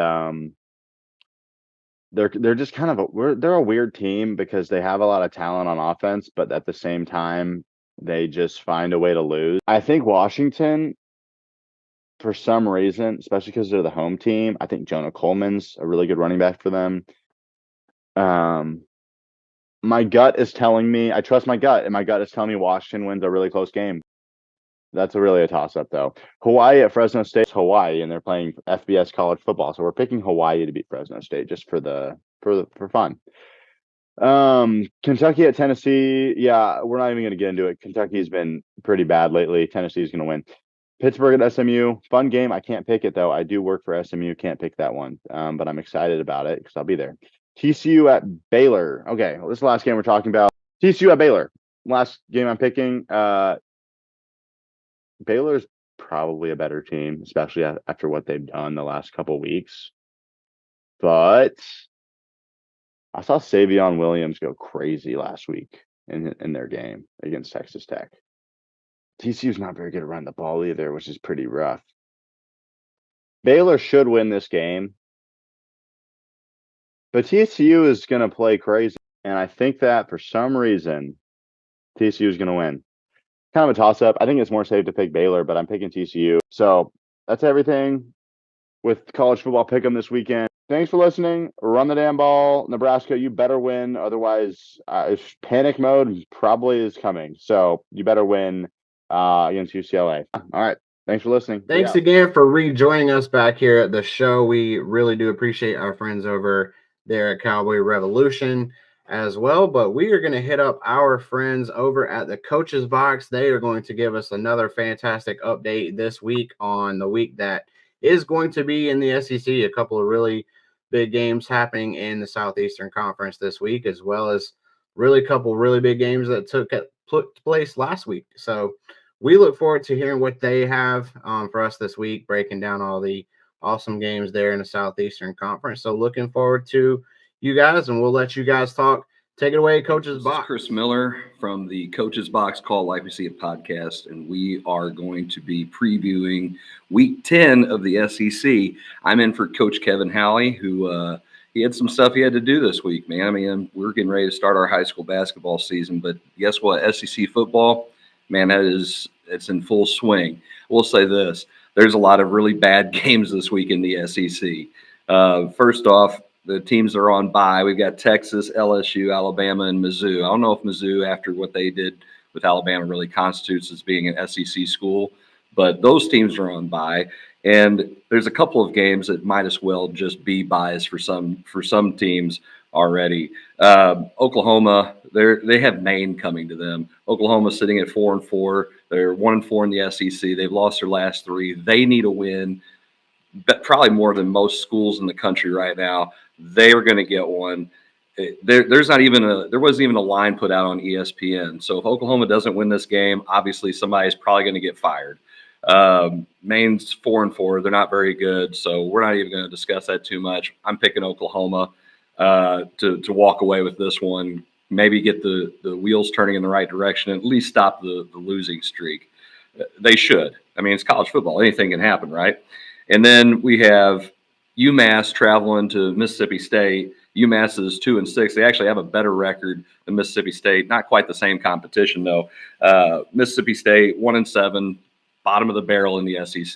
they're just kind of they're a weird team because they have a lot of talent on offense, but at the same time, they just find a way to lose. I think Washington, for some reason, especially because they're the home team, I think Jonah Coleman's a really good running back for them. My gut is telling me, I trust my gut, and my gut is telling me Washington wins a really close game. That's really a toss-up, though. Hawaii at Fresno State. It's Hawaii, and they're playing FBS college football, so we're picking Hawaii to beat Fresno State just for fun. Kentucky at Tennessee. Yeah, we're not even going to get into it. Kentucky's been pretty bad lately. Tennessee's going to win. Pittsburgh at SMU. Fun game. I can't pick it, though. I do work for SMU. Can't pick that one, but I'm excited about it because I'll be there. TCU at Baylor. Okay, well, this is the last game we're talking about. TCU at Baylor. Last game I'm picking. Baylor's probably a better team, especially after what they've done the last couple of weeks. But I saw Savion Williams go crazy last week in their game against Texas Tech. TCU's not very good at running the ball either, which is pretty rough. Baylor should win this game. But TCU is going to play crazy. And I think that for some reason, TCU is going to win. Kind of a toss-up. I think it's more safe to pick Baylor, but I'm picking TCU. So that's everything with college football pick'em this weekend. Thanks for listening. Run the damn ball. Nebraska, you better win. Otherwise, panic mode probably is coming. So you better win against UCLA. All right. Thanks for listening. Thanks again for rejoining us back here at the show. We really do appreciate our friends over there at Cowboy Revolution as well. But we are going to hit up our friends over at the Coach's Box. They are going to give us another fantastic update this week on the week that is going to be in the SEC. A couple of really big games happening in the Southeastern Conference this week, as well as a couple really big games that took place last week. So we look forward to hearing what they have for us this week, breaking down all the awesome games there in the Southeastern Conference. So looking forward to you guys, and we'll let you guys talk. Take it away, Coach's Box. Chris Miller from the Coach's Box Call Like We See It podcast, and we are going to be previewing Week 10 of the SEC. I'm in for Coach Kevin Halley, who he had some stuff he had to do this week, man. I mean, we're getting ready to start our high school basketball season, but guess what? SEC football, man, it's in full swing. We'll say this. There's a lot of really bad games this week in the SEC. First off, the teams are on bye. We've got Texas, LSU, Alabama, and Mizzou. I don't know if Mizzou, after what they did with Alabama, really constitutes as being an SEC school, but those teams are on bye. And there's a couple of games that might as well just be buys for some teams already. Oklahoma, they have Maine coming to them. Oklahoma's sitting at 4-4. They're 1-4 in the SEC. They've lost their last 3. They need a win, but probably more than most schools in the country right now. They are going to get one. There wasn't even a line put out on ESPN. So if Oklahoma doesn't win this game, obviously somebody's probably going to get fired. Maine's 4-4. They're not very good, so we're not even going to discuss that too much. I'm picking Oklahoma to walk away with this one. Maybe get the wheels turning in the right direction, at least stop the losing streak. They should. I mean, it's college football. Anything can happen, right? And then we have UMass traveling to Mississippi State. UMass is 2-6. They actually have a better record than Mississippi State. Not quite the same competition though. Mississippi State 1-7, bottom of the barrel in the SEC.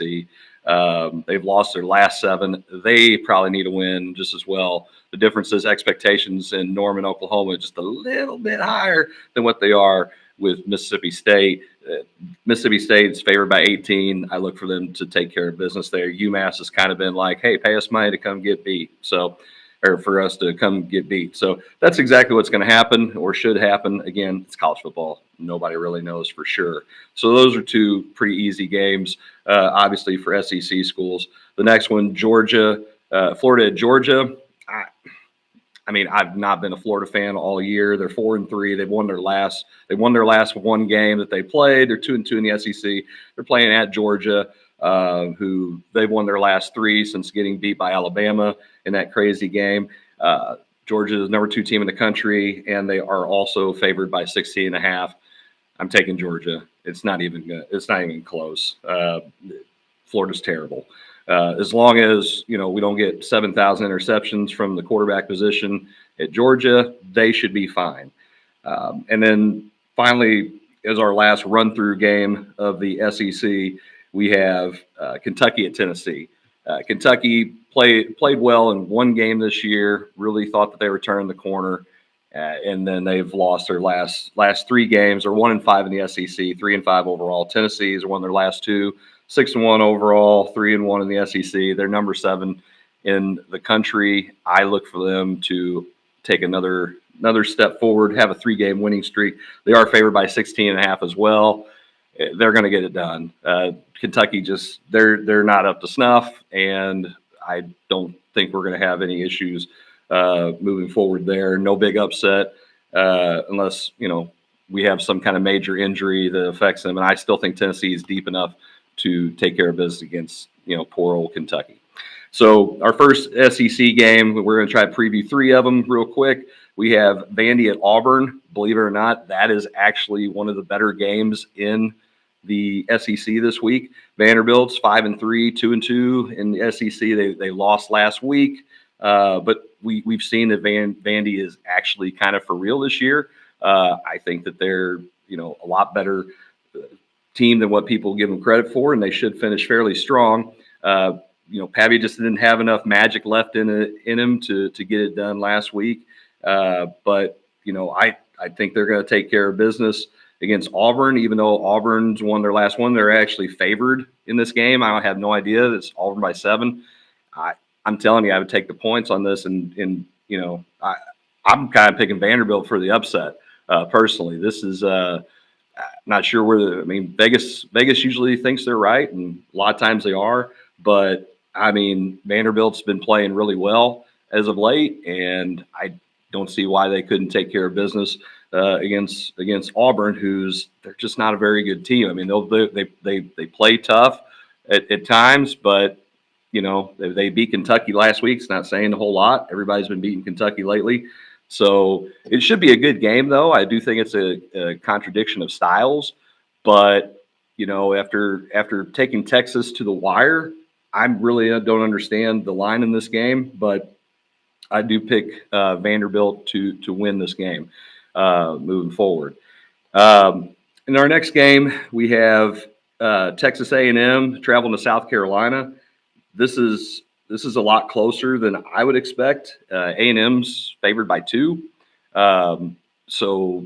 They've lost their last 7. They probably need a win just as well. The difference is expectations in Norman, Oklahoma, just a little bit higher than what they are with Mississippi State. Mississippi State is favored by 18. I look for them to take care of business there. UMass has kind of been like, hey, pay us money to come get beat. Or for us to come get beat. So that's exactly what's going to happen or should happen. Again, it's college football. Nobody really knows for sure. So those are 2 pretty easy games, obviously, for SEC schools. The next one, Florida at Georgia. I mean, I've not been a Florida fan all year. They're 4-3. They won their last 1 game that they played. They're 2-2 in the SEC. They're playing at Georgia, who they've won their last 3 since getting beat by Alabama in that crazy game. Georgia is number 2 team in the country, and they are also favored by 16.5. I'm taking Georgia. It's not even close. Florida's terrible. As long as we don't get 7,000 interceptions from the quarterback position at Georgia, they should be fine. And then finally, as our last run-through game of the SEC, we have Kentucky at Tennessee. Kentucky played well in 1 game this year. Really thought that they were turning the corner, and then they've lost their last 3 games. They're 1-5 in the SEC, 3-5 overall. Tennessee's won their last 2, 6-1 overall, 3-1 in the SEC. They're number 7 in the country. I look for them to take another step forward, have a 3-game winning streak. They are favored by 16.5 as well. They're going to get it done. Kentucky just they're not up to snuff, and I don't think we're going to have any issues moving forward there. No big upset unless we have some kind of major injury that affects them. And I still think Tennessee is deep enough to take care of business against poor old Kentucky. So our first SEC game, we're going to try to preview 3 of them real quick. We have Vandy at Auburn. Believe it or not, that is actually one of the better games in the SEC this week. Vanderbilt's 5-3, 2-2 in the SEC. They lost last week, but we've seen that Vandy is actually kind of for real this year. I think that they're a lot better team than what people give them credit for, and they should finish fairly strong. Pavy just didn't have enough magic left in him to get it done last week. But I think they're going to take care of business against Auburn, even though Auburn's won their last one. They're actually favored in this game. I have no idea. It's Auburn by 7. I'm telling you, I would take the points on this, and I'm kind of picking Vanderbilt for the upset personally. This is not sure where Vegas usually thinks they're right, and a lot of times they are. But Vanderbilt's been playing really well as of late, and I don't see why they couldn't take care of business against Auburn, they're just not a very good team. They play tough at times, but they beat Kentucky last week. It's not saying a whole lot. Everybody's been beating Kentucky lately, so it should be a good game. Though I do think it's a contradiction of styles, but after taking Texas to the wire, I really don't understand the line in this game, but I do pick Vanderbilt to win this game moving forward. In our next game, we have Texas A&M traveling to South Carolina. This is a lot closer than I would expect. A&M's favored by 2. So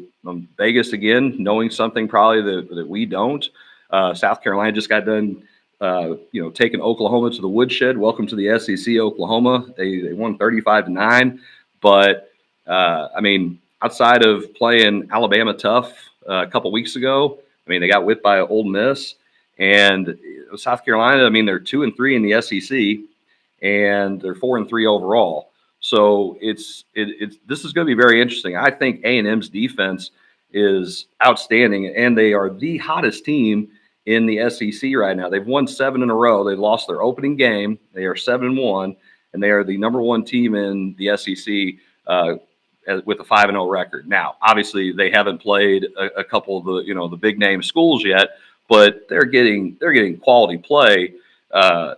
Vegas, again, knowing something probably that we don't. South Carolina just got done taken Oklahoma to the woodshed. Welcome to the SEC, Oklahoma. They won 35-9, but I mean, outside of playing Alabama tough a couple weeks ago, I mean, they got whipped by Ole Miss, and South Carolina. I mean, they're 2-3 in the SEC, and they're 4-3 overall. So it's this is going to be very interesting. I think A&M's defense is outstanding, and they are the hottest team in the SEC right now. They've won 7 in a row. They lost their opening game. They are 7-1, and they are the number 1 team in the SEC with a 5-0 record. Now, obviously, they haven't played a couple of the big name schools yet, but they're getting quality play. All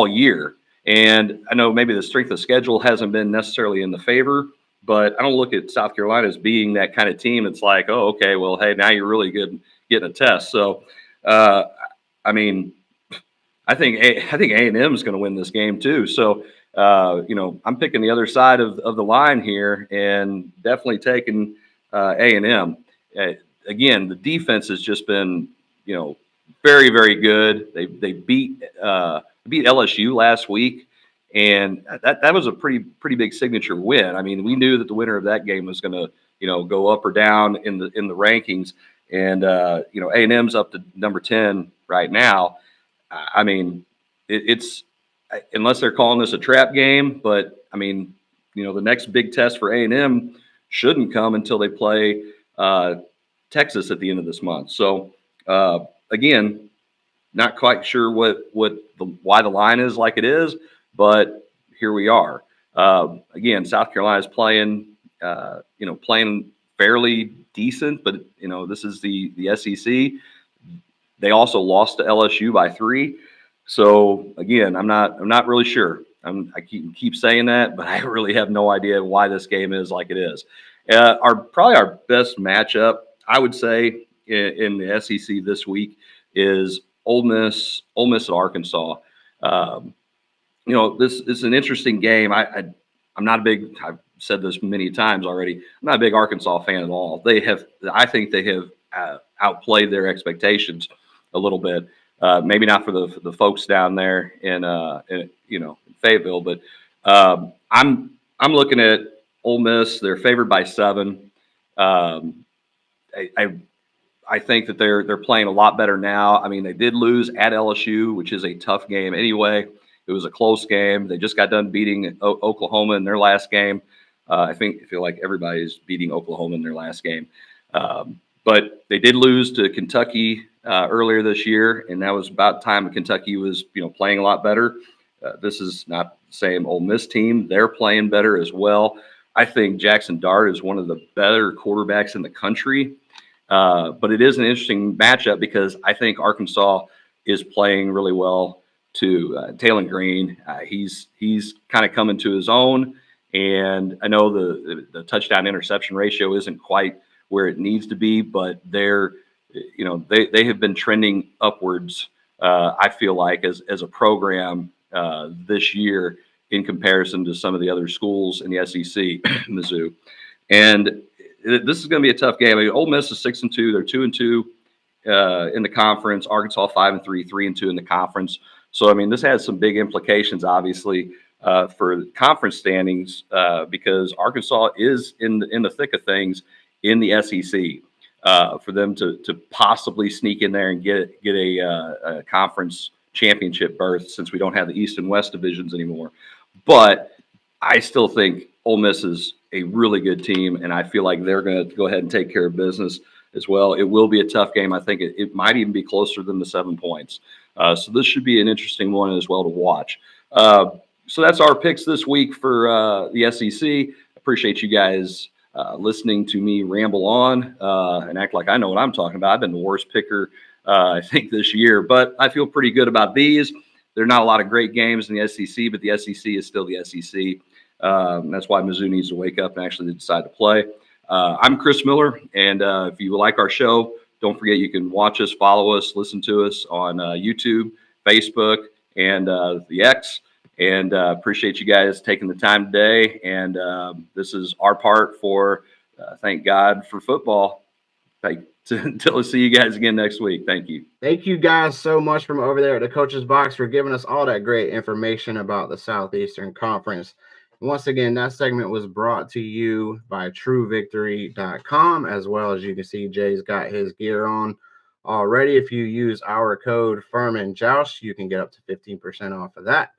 year. And I know maybe the strength of schedule hasn't been necessarily in the favor, but I don't look at South Carolina as being that kind of team. It's like, oh, okay, well, hey, now you're really good getting a test. So, I mean, I think A&M is going to win this game too. So, I'm picking the other side of the line here and definitely taking A&M. Again, the defense has just been, very, very good. They beat LSU last week, and that was a pretty big signature win. I mean, we knew that the winner of that game was going to go up or down in the rankings, and A&M's up to number 10 right now. I mean, it's unless they're calling this a trap game, but I mean, the next big test for A&M shouldn't come until they play Texas at the end of this month. So. Again, not quite sure why the line is like it is, but here we are. Again, South Carolina's playing fairly decent, but this is the SEC. They also lost to LSU by 3. So again, I'm not really sure. I keep saying that, but I really have no idea why this game is like it is. Probably our best matchup, I would say, in the SEC this week is Ole Miss at Arkansas. This is an interesting game. I'm not a big. I've said this many times already. I'm not a big Arkansas fan at all. I think they have outplayed their expectations a little bit. Maybe not for the folks down there in Fayetteville, but I'm looking at Ole Miss. They're favored by 7. I think that they're playing a lot better now. I mean, they did lose at LSU, which is a tough game anyway. It was a close game. They just got done beating Oklahoma in their last game. I feel like everybody's beating Oklahoma in their last game. But they did lose to Kentucky earlier this year, and that was about time Kentucky was playing a lot better. This is not the same Ole Miss team. They're playing better as well. I think Jackson Dart is one of the better quarterbacks in the country. But it is an interesting matchup because I think Arkansas is playing really well too. Taylor Green, he's kind of coming to his own, and I know the touchdown interception ratio isn't quite where it needs to be, but they have been trending upwards. I feel like as a program this year in comparison to some of the other schools in the SEC, Mizzou, and this is going to be a tough game. I mean, Ole Miss is 6-2. They're 2-2 in the conference. Arkansas 5-3, 3-2 in the conference. So I mean, this has some big implications, obviously, for conference standings because Arkansas is in the thick of things in the SEC. For them to possibly sneak in there and get a conference championship berth, since we don't have the East and West divisions anymore. But I still think Ole Miss is a really good team, and I feel like they're going to go ahead and take care of business as well. It will be a tough game. I think it might even be closer than the 7 points. So this should be an interesting one as well to watch. So that's our picks this week for the SEC. Appreciate you guys listening to me ramble on and act like I know what I'm talking about. I've been the worst picker, I think, this year, but I feel pretty good about these. There are not a lot of great games in the SEC, but the SEC is still the SEC. That's why Mizzou needs to wake up and actually decide to play. I'm Chris Miller, and if you like our show, don't forget you can watch us, follow us, listen to us on YouTube, Facebook, and the X. And appreciate you guys taking the time today. And this is our part for thank God for football. Until I see you guys again next week. Thank you. Thank you guys so much from over there at the Coach's Box for giving us all that great information about the Southeastern Conference. Once again, that segment was brought to you by TrueVictory.com, as well as you can see Jay's got his gear on already. If you use our code FurmanJoust, you can get up to 15% off of that.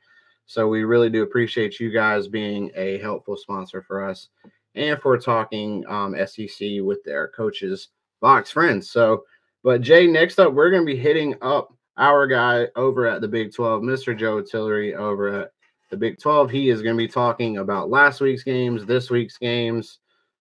So we really do appreciate you guys being a helpful sponsor for us and for talking SEC with their Coach's Box friends. So, but Jay, next up, we're going to be hitting up our guy over at the Big 12, Mr. Joe Tillery over at the Big 12. He is going to be talking about last week's games, this week's games,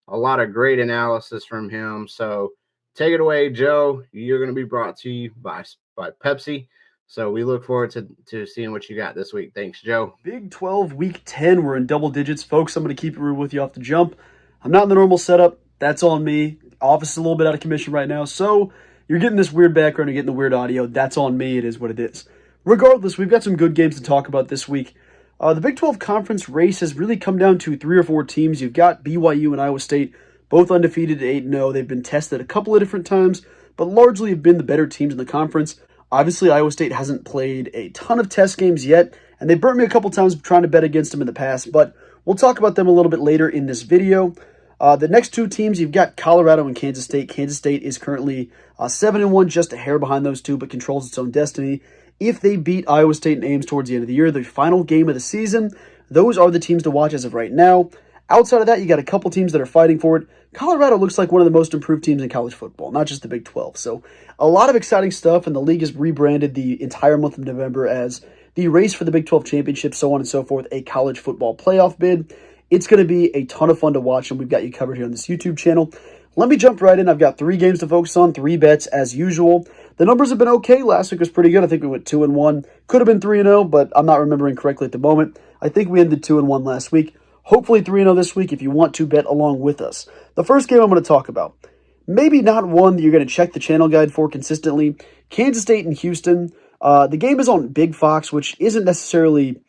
a lot of great analysis from him. So take it away, Joe. You're going to be brought to you by Pepsi. So we look forward to seeing what you got this week. Thanks, Joe. Big 12, week 10. We're in double digits, folks. I'm going to keep it real with you off the jump. I'm not in the normal setup. That's on me. Office is a little bit out of commission right now, so you're getting this weird background, you're getting the weird audio. That's on me. It is what it is. Regardless, we've got some good games to talk about this week. The Big 12 conference race has really come down to 3 or 4 teams. You've got BYU and Iowa State, both undefeated at 8-0. They've been tested a couple of different times, but largely have been the better teams in the conference. Obviously, Iowa State hasn't played a ton of test games yet, and they burnt me a couple times trying to bet against them in the past, but we'll talk about them a little bit later in this video. The next 2 teams, you've got Colorado and Kansas State. Kansas State is currently 7-1, just a hair behind those two, but controls its own destiny. If they beat Iowa State and Ames towards the end of the year, the final game of the season, those are the teams to watch as of right now. Outside of that, you got a couple teams that are fighting for it. Colorado looks like one of the most improved teams in college football, not just the Big 12. So a lot of exciting stuff, and the league has rebranded the entire month of November as the race for the Big 12 championship, so on and so forth, a college football playoff bid. It's going to be a ton of fun to watch, and we've got you covered here on this YouTube channel. Let me jump right in. I've got 3 games to focus on, 3 bets as usual. The numbers have been okay. Last week was pretty good. I think we went 2-1. Could have been 3-0, but I'm not remembering correctly at the moment. I think we ended 2-1 last week. Hopefully 3-0 this week if you want to bet along with us. The first game I'm going to talk about, maybe not one that you're going to check the channel guide for consistently, Kansas State and Houston. The game is on Big Fox, which isn't necessarily...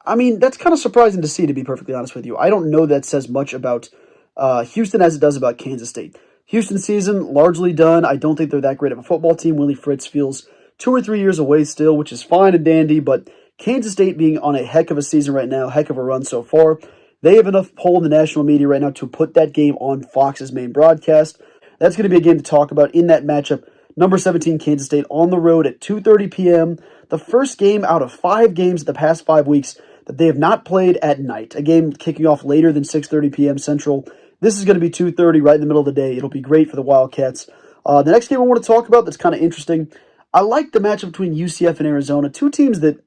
I mean, that's kind of surprising to see, to be perfectly honest with you. I don't know that says much about Houston as it does about Kansas State. Houston season largely done. I don't think they're that great of a football team. Willie Fritz feels 2 or 3 years away still, which is fine and dandy, but Kansas State being on a heck of a season right now, heck of a run so far, they have enough pull in the national media right now to put that game on Fox's main broadcast. That's going to be a game to talk about in that matchup. Number 17, Kansas State on the road at 2:30 p.m. The first game out of 5 games the past 5 weeks that they have not played at night. A game kicking off later than 6:30 p.m. Central. This is going to be 2:30 right in the middle of the day. It'll be great for the Wildcats. The next game I want to talk about that's kind of interesting. I like the matchup between UCF and Arizona. 2 teams that,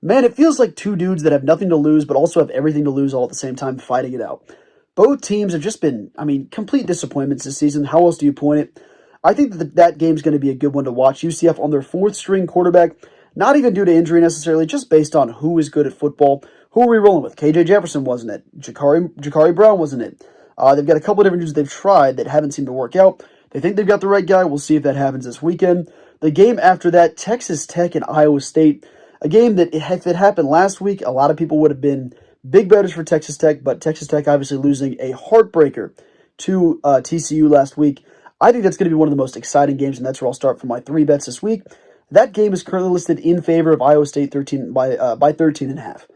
man, it feels like 2 dudes that have nothing to lose but also have everything to lose all at the same time fighting it out. Both teams have just been, complete disappointments this season. How else do you point it? I think that game's going to be a good one to watch. UCF on their 4th string quarterback, not even due to injury necessarily, just based on who is good at football. Who are we rolling with? KJ Jefferson wasn't it. Jakari Brown wasn't it. They've got a couple of different dudes they've tried that haven't seemed to work out. They think they've got the right guy. We'll see if that happens this weekend. The game after that, Texas Tech and Iowa State. A game that, if it happened last week, a lot of people would have been big bettors for Texas Tech, but Texas Tech obviously losing a heartbreaker to TCU last week. I think that's going to be one of the most exciting games, and that's where I'll start for my 3 bets this week. That game is currently listed in favor of Iowa State by 13.5.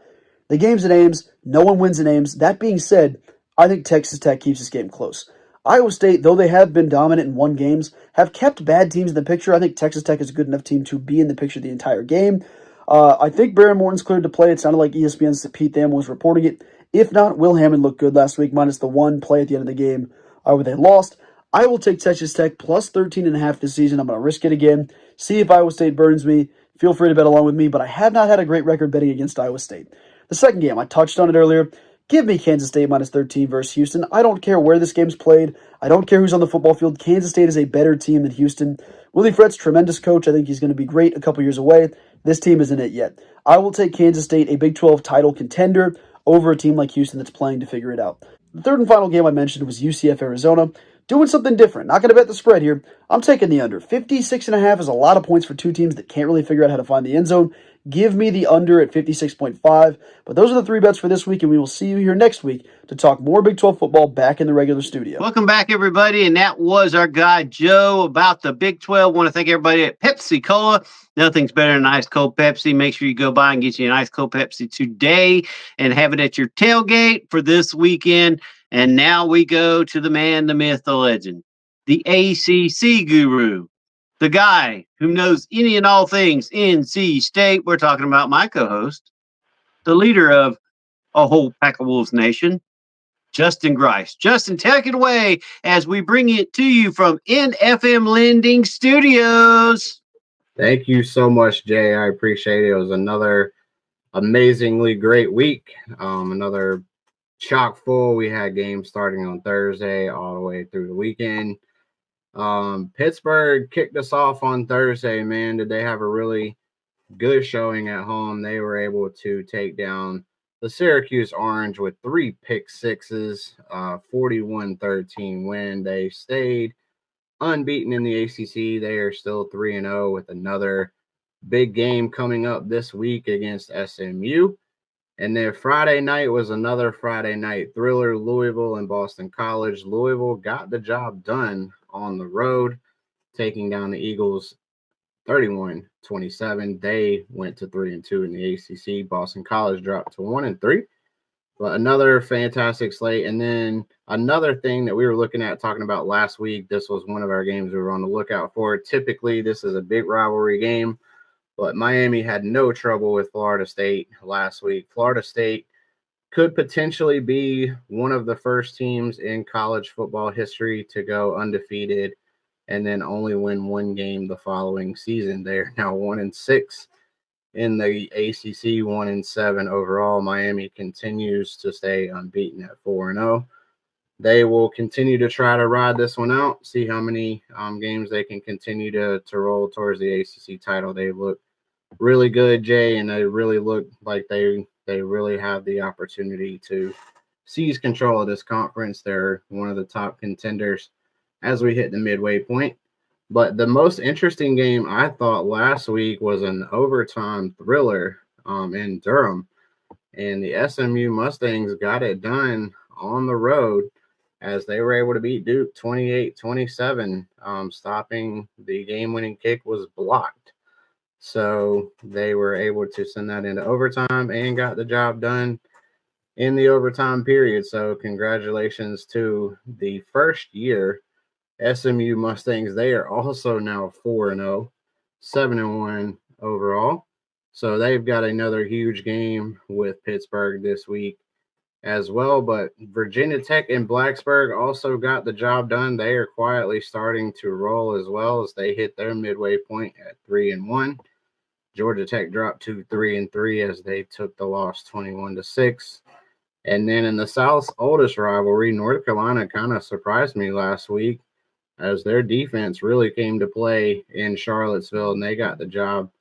The game's at Ames. No one wins at Ames. That being said, I think Texas Tech keeps this game close. Iowa State, though they have been dominant and won games, have kept bad teams in the picture. I think Texas Tech is a good enough team to be in the picture the entire game. I think Baron Morton's cleared to play. It sounded like ESPN's Pete Thamel was reporting it. If not, Will Hammond looked good last week, minus the 1 play at the end of the game where they lost. I will take Texas Tech plus 13.5 this season. I'm going to risk it again. See if Iowa State burns me. Feel free to bet along with me, but I have not had a great record betting against Iowa State. The second game, I touched on it earlier. Give me Kansas State minus 13 versus Houston. I don't care where this game's played. I don't care who's on the football field. Kansas State is a better team than Houston. Willie Fritz, tremendous coach. I think he's going to be great a couple years away. This team isn't it yet. I will take Kansas State, a Big 12 title contender, over a team like Houston that's playing to figure it out. The third and final game I mentioned was UCF-Arizona. Doing something different. Not going to bet the spread here. I'm taking the under. 56.5 is a lot of points for 2 teams that can't really figure out how to find the end zone. Give me the under at 56.5. But those are the three bets for this week, and we will see you here next week to talk more Big 12 football back in the regular studio. Welcome back, everybody. And that was our guy, Joe, about the Big 12. Want to thank everybody at Pepsi Cola. Nothing's better than an ice cold Pepsi. Make sure you go by and get you an ice cold Pepsi today and have it at your tailgate for this weekend. And now we go to the man, the myth, the legend, the ACC guru, the guy who knows any and all things NC State. We're talking about my co-host, the leader of a whole pack of wolves nation, Justin Grice. Justin, take it away as we bring it to you from NFM Lending Studios. Thank you so much, Jay. I appreciate it. It was another amazingly great week. Another chock full. We had games starting on Thursday all the way through the weekend. Pittsburgh kicked us off on Thursday, man. Did they have a really good showing at home? They were able to take down the Syracuse Orange with 3 pick sixes, 41-13 win. They stayed unbeaten in the ACC. They are still 3-0 with another big game coming up this week against SMU. And then Friday night was another Friday night thriller, Louisville and Boston College. Louisville got the job done on the road, taking down the Eagles 31-27. They went to 3-2 in the ACC. Boston College dropped to 1-3. But another fantastic slate. And then another thing that we were looking at talking about last week, this was one of our games we were on the lookout for. Typically, this is a big rivalry game, but Miami had no trouble with Florida State last week. Florida State could potentially be one of the first teams in college football history to go undefeated and then only win one game the following season. They're now 1-6 in the ACC, 1-7 overall. Miami continues to stay unbeaten at 4-0. They will continue to try to ride this one out, see how many games they can continue to roll towards the ACC title. They look really good, Jay, and they really look like they really have the opportunity to seize control of this conference. They're one of the top contenders as we hit the midway point. But the most interesting game I thought last week was an overtime thriller in Durham. And the SMU Mustangs got it done on the road as they were able to beat Duke 28-27. Stopping the game-winning kick was blocked. So they were able to send that into overtime and got the job done in the overtime period. So congratulations to the first year SMU Mustangs. They are also now 4-0, 7-1 overall. So they've got another huge game with Pittsburgh this week as well. But Virginia Tech and Blacksburg also got the job done. They are quietly starting to roll as well as they hit their midway point at 3-1. Georgia Tech dropped to 3-3 as they took the loss 21-6. And then in the South's oldest rivalry, North Carolina kind of surprised me last week as their defense really came to play in Charlottesville, and they got the job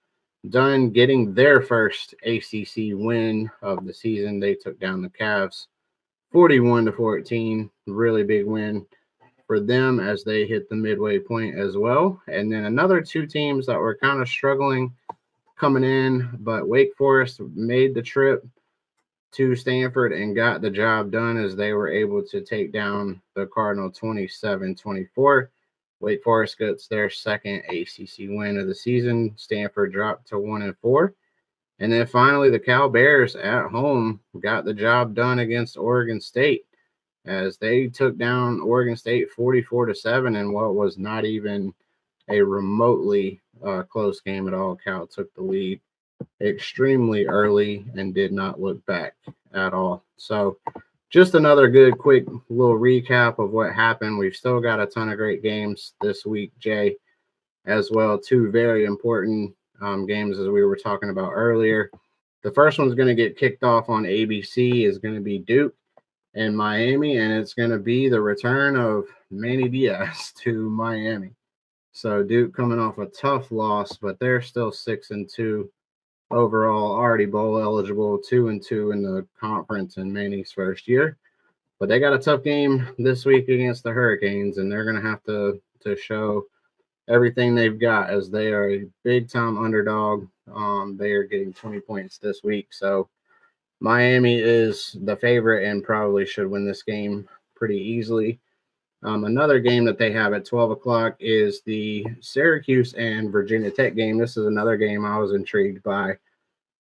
done getting their first ACC win of the season. They took down the Cavs 41-14, really big win for them as they hit the midway point as well. And then another two teams that were kind of struggling coming in, but Wake Forest made the trip to Stanford and got the job done as they were able to take down the Cardinal 27-24. Wake Forest gets their second ACC win of the season. Stanford dropped to 1-4. And then finally, the Cal Bears at home got the job done against Oregon State as they took down Oregon State 44-7 in what was not even a remotely close game at all. Cal took the lead extremely early and did not look back at all. So just another good quick little recap of what happened. We've still got a ton of great games this week, Jay, as well. Two very important games as we were talking about earlier. The first one's going to get kicked off on ABC is going to be Duke and Miami, and it's going to be the return of Manny Diaz to Miami. So Duke coming off a tough loss, but they're still 6-2 overall, already bowl eligible, 2-2 in the conference in Manny's first year. But they got a tough game this week against the Hurricanes, and they're going to have to show everything they've got, as they are a big-time underdog. They are getting 20 points this week. So Miami is the favorite and probably should win this game pretty easily. Another game that they have at 12 o'clock is the Syracuse and Virginia Tech game. This is another game I was intrigued by,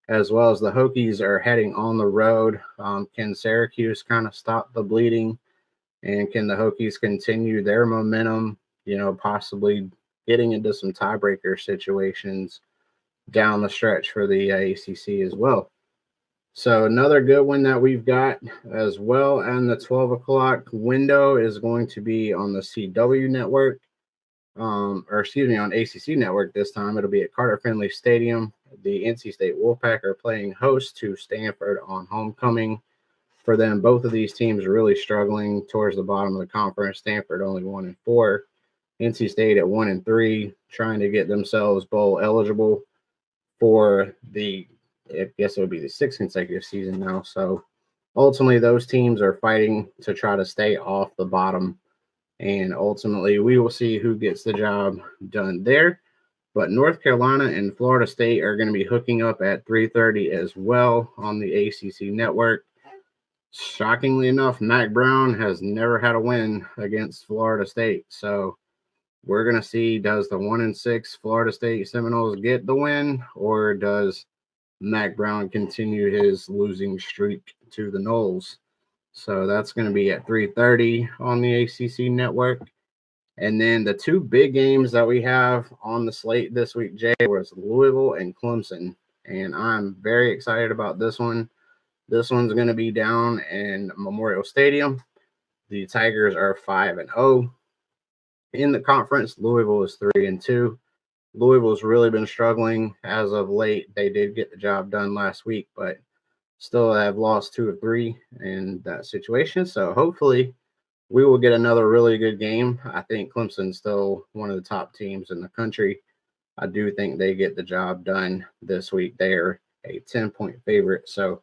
as well as the Hokies are heading on the road. Can Syracuse kind of stop the bleeding? And can the Hokies continue their momentum, possibly getting into some tiebreaker situations down the stretch for the ACC as well? So another good one that we've got as well, and the 12 o'clock window is going to be on the CW network, on ACC network this time. It'll be at Carter Finley Stadium. The NC State Wolfpack are playing host to Stanford on homecoming. For them, both of these teams are really struggling towards the bottom of the conference. Stanford only 1-4, NC State at 1-3, trying to get themselves bowl eligible for I guess it would be the 6th consecutive season now. So ultimately, those teams are fighting to try to stay off the bottom. And ultimately, we will see who gets the job done there. But North Carolina and Florida State are going to be hooking up at 3:30 as well on the ACC network. Shockingly enough, Mac Brown has never had a win against Florida State. So we're going to see, does the 1-6 Florida State Seminoles get the win, or does Mac Brown continue his losing streak to the Noles? So that's going to be at 3:30 on the ACC network. And then the two big games that we have on the slate this week, Jay, was Louisville and Clemson. And I'm very excited about this one. This one's going to be down in Memorial Stadium. The Tigers are 5-0 in the conference. Louisville is 3-2. Louisville's really been struggling as of late. They did get the job done last week, but still have lost 2 of 3 in that situation. So hopefully we will get another really good game. I think Clemson's still one of the top teams in the country. I do think they get the job done this week. They are a 10-point favorite. So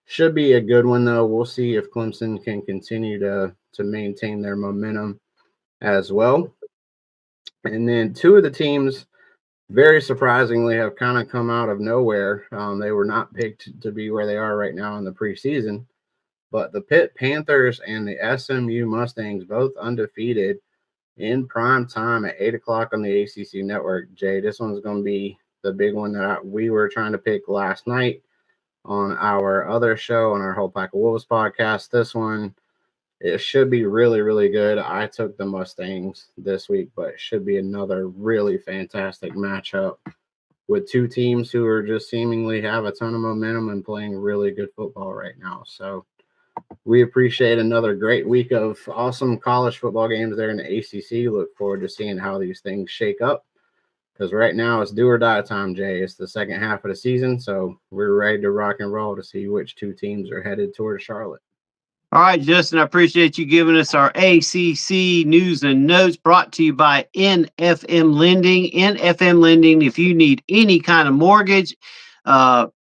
should be a good one, though. We'll see if Clemson can continue to maintain their momentum as well. And then two of the teams, very surprisingly, have kind of come out of nowhere. They were not picked to be where they are right now in the preseason. But the Pitt Panthers and the SMU Mustangs, both undefeated, in prime time at 8 o'clock on the ACC network. Jay, this one's going to be the big one that we were trying to pick last night on our other show, on our Whole Pack of Wolves podcast. This one, it should be really, really good. I took the Mustangs this week, but it should be another really fantastic matchup with two teams who are just seemingly have a ton of momentum and playing really good football right now. So we appreciate another great week of awesome college football games there in the ACC. Look forward to seeing how these things shake up, because right now it's do or die time, Jay. It's the second half of the season, so we're ready to rock and roll to see which two teams are headed toward Charlotte. All right, Justin, I appreciate you giving us our ACC news and notes, brought to you by NFM Lending. NFM Lending, if you need any kind of mortgage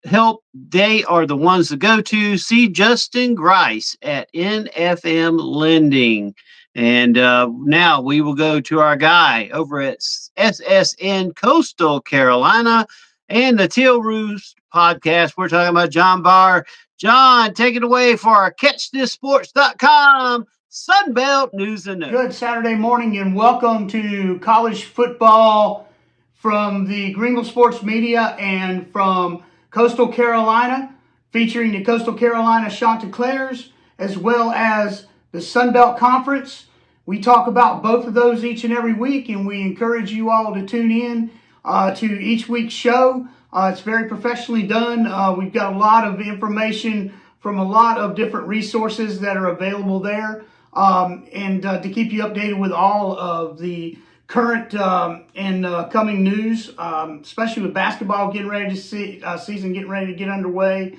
help, they are the ones to go to. See Justin Grice at NFM Lending. And now we will go to our guy over at SSN Coastal Carolina and the Teal Roost podcast. We're talking about John Barr. John, take it away for our CatchThisSports.com Sunbelt News and Notes. Good Saturday morning and welcome to college football from the Greenville Sports Media and from Coastal Carolina, featuring the Coastal Carolina Chanticleers as well as the Sunbelt Conference. We talk about both of those each and every week, and we encourage you all to tune in to each week's show. It's very professionally done. We've got a lot of information from a lot of different resources that are available there, and to keep you updated with all of the current and coming news, especially with basketball getting ready to season getting ready to get underway.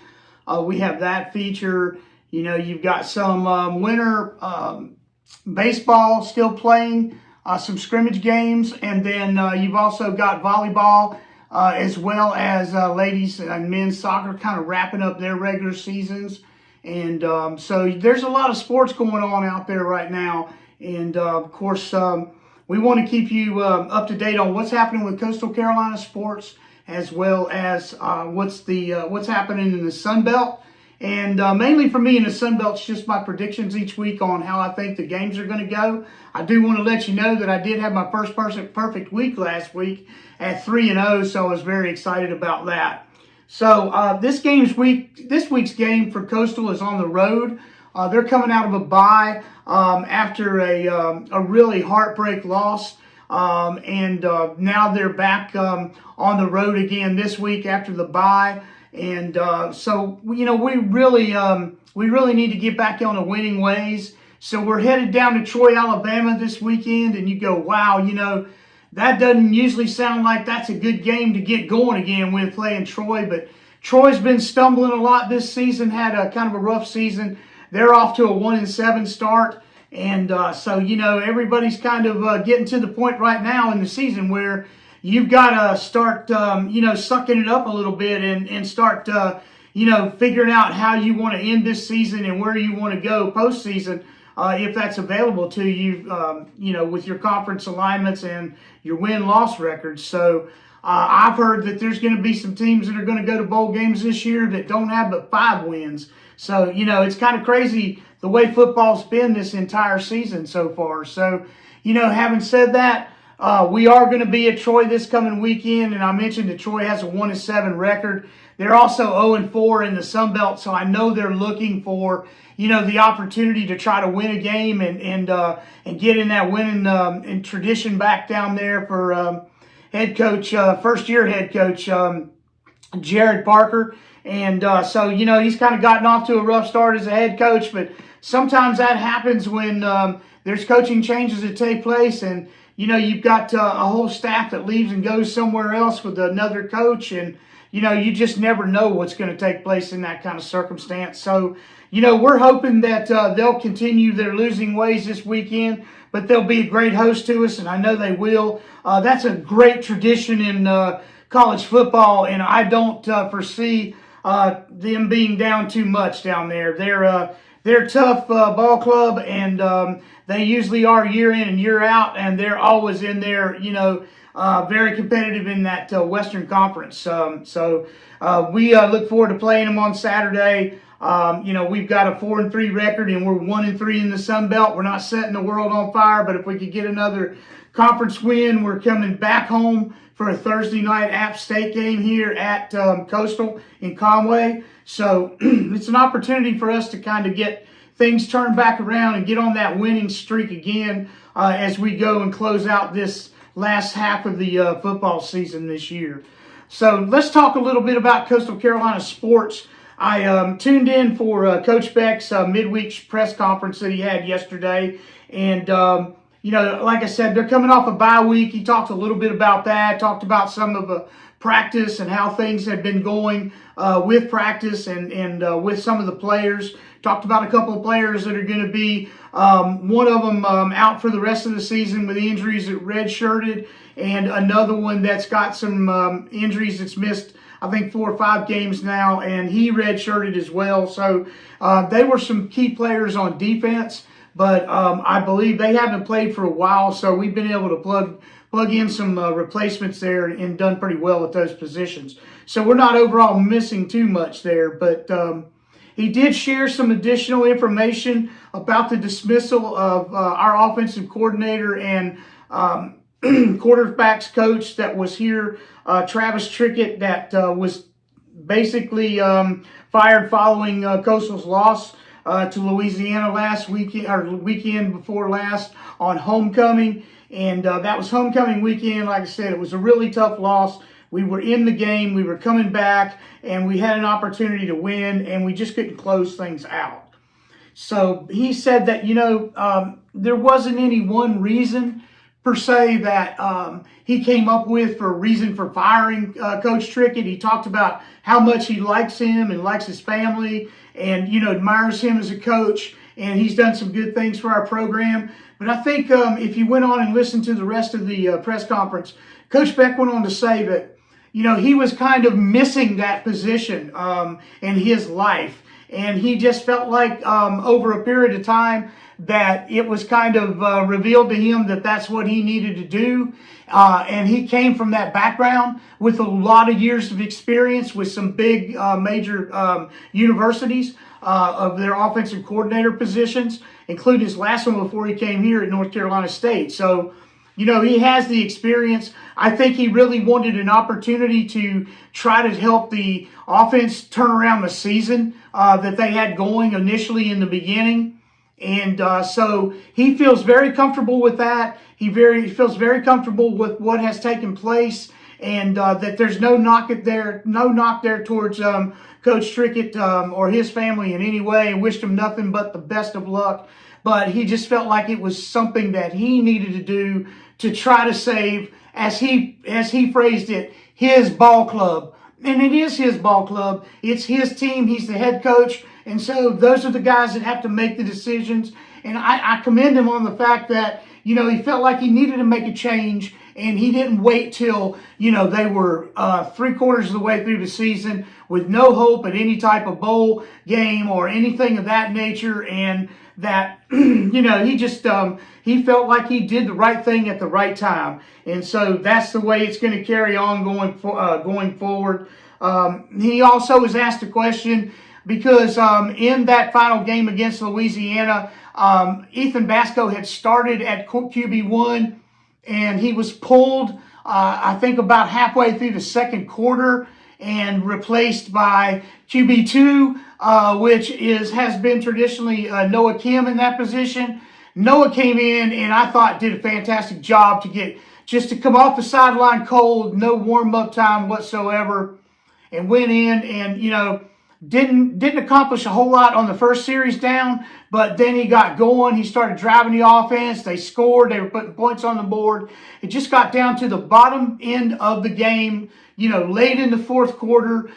We have that feature. You know, you've got some winter baseball still playing, some scrimmage games, and then you've also got volleyball, as well as ladies and men's soccer kind of wrapping up their regular seasons. And so there's a lot of sports going on out there right now. And of course, we want to keep you up to date on what's happening with Coastal Carolina sports, as well as what's happening in the Sunbelt. And mainly for me in the Sunbelt, it's just my predictions each week on how I think the games are going to go. I do want to let you know that I did have my first perfect week last week at 3-0, so I was very excited about that. So this week's game for Coastal is on the road. They're coming out of a bye after a really heartbreak loss, and now they're back on the road again this week after the bye. And so we really need to get back on the winning ways. So we're headed down to Troy, Alabama this weekend, and you go, wow, that doesn't usually sound like that's a good game to get going again with playing Troy, but Troy's been stumbling a lot this season, had a kind of a rough season. They're off to a 1-7 start, and so everybody's kind of getting to the point right now in the season where you've got to start sucking it up a little bit and start figuring out how you want to end this season and where you want to go postseason. If that's available to you, with your conference alignments and your win-loss records. So I've heard that there's going to be some teams that are going to go to bowl games this year that don't have but 5 wins. So, it's kind of crazy the way football's been this entire season so far. So, having said that, we are going to be at Troy this coming weekend, and I mentioned that Troy has a 1-7 record. They're also 0-4 in the Sunbelt, so I know they're looking for the opportunity to try to win a game and get in that winning and tradition back down there for head coach, first-year head coach Jared Parker. And so he's kind of gotten off to a rough start as a head coach, but sometimes that happens when there's coaching changes that take place, and you've got a whole staff that leaves and goes somewhere else with another coach, and you just never know what's going to take place in that kind of circumstance. So we're hoping that they'll continue their losing ways this weekend, but they'll be a great host to us, and I know they will. That's a great tradition in college football, and I don't foresee them being down too much down there. They're a tough ball club, and they usually are year in and year out, and they're always in there, very competitive in that Western Conference. So we look forward to playing them on Saturday. We've got a 4-3 record, and we're 1-3 in the Sunbelt. We're not setting the world on fire, but if we could get another conference win, we're coming back home for a Thursday night App State game here at Coastal in Conway. So it's an opportunity for us to kind of get things turned back around and get on that winning streak again as we go and close out this last half of the football season this year. So let's talk a little bit about Coastal Carolina sports. I tuned in for Coach Beck's midweek press conference that he had yesterday. And, like I said, they're coming off a bye week. He talked a little bit about that, talked about some of the practice and how things have been going with practice and with some of the players. Talked about a couple of players that are going to be, one of them out for the rest of the season with injuries that redshirted, and another one that's got some injuries that's missed, I think, 4 or 5 games now, and he redshirted as well. So they were some key players on defense, but I believe they haven't played for a while, so we've been able to plug in some replacements there and done pretty well at those positions. So we're not overall missing too much there, but he did share some additional information about the dismissal of our offensive coordinator and quarterbacks coach that was here, Travis Trickett, that was basically fired following Coastal's loss to Louisiana last weekend, or weekend before last, on homecoming. And that was homecoming weekend. Like I said, it was a really tough loss. We were in the game, we were coming back, and we had an opportunity to win, and we just couldn't close things out. So he said that, there wasn't any one reason per se that he came up with for a reason for firing Coach Trickett. He talked about how much he likes him and likes his family and, admires him as a coach, and he's done some good things for our program. But I think if you went on and listened to the rest of the press conference, Coach Beck went on to say that, he was kind of missing that position in his life. And he just felt like over a period of time that it was kind of revealed to him that that's what he needed to do. And he came from that background with a lot of years of experience with some big major universities of their offensive coordinator positions, including his last one before he came here at North Carolina State. So, you know, he has the experience. I think he really wanted an opportunity to try to help the offense turn around the season that they had going initially in the beginning. And so he feels very comfortable with that. He feels very comfortable with what has taken place, and that there's no knock there towards Coach Trickett or his family in any way. Wished him nothing but the best of luck. But he just felt like it was something that he needed to do to try to save, as he phrased it, his ball club. And it is his ball club. It's his team. He's the head coach. And so those are the guys that have to make the decisions. And I commend him on the fact that, you know, he felt like he needed to make a change, and he didn't wait till, you know, they were 3/4 of the way through the season with no hope at any type of bowl game or anything of that nature. And that, you know, he just, he felt like he did the right thing at the right time. And so that's the way it's going to carry on going forward. He also was asked a question because in that final game against Louisiana, Ethan Basco had started at QB1, and he was pulled, I think, about halfway through the second quarter and replaced by QB2, which has been traditionally Noah Kim in that position. Noah came in and I thought did a fantastic job to come off the sideline cold, no warm-up time whatsoever, and went in and, you know, didn't accomplish a whole lot on the first series down, but then he got going. He started driving the offense. They scored. They were putting points on the board. It just got down to the bottom end of the game, you know, late in the fourth quarter.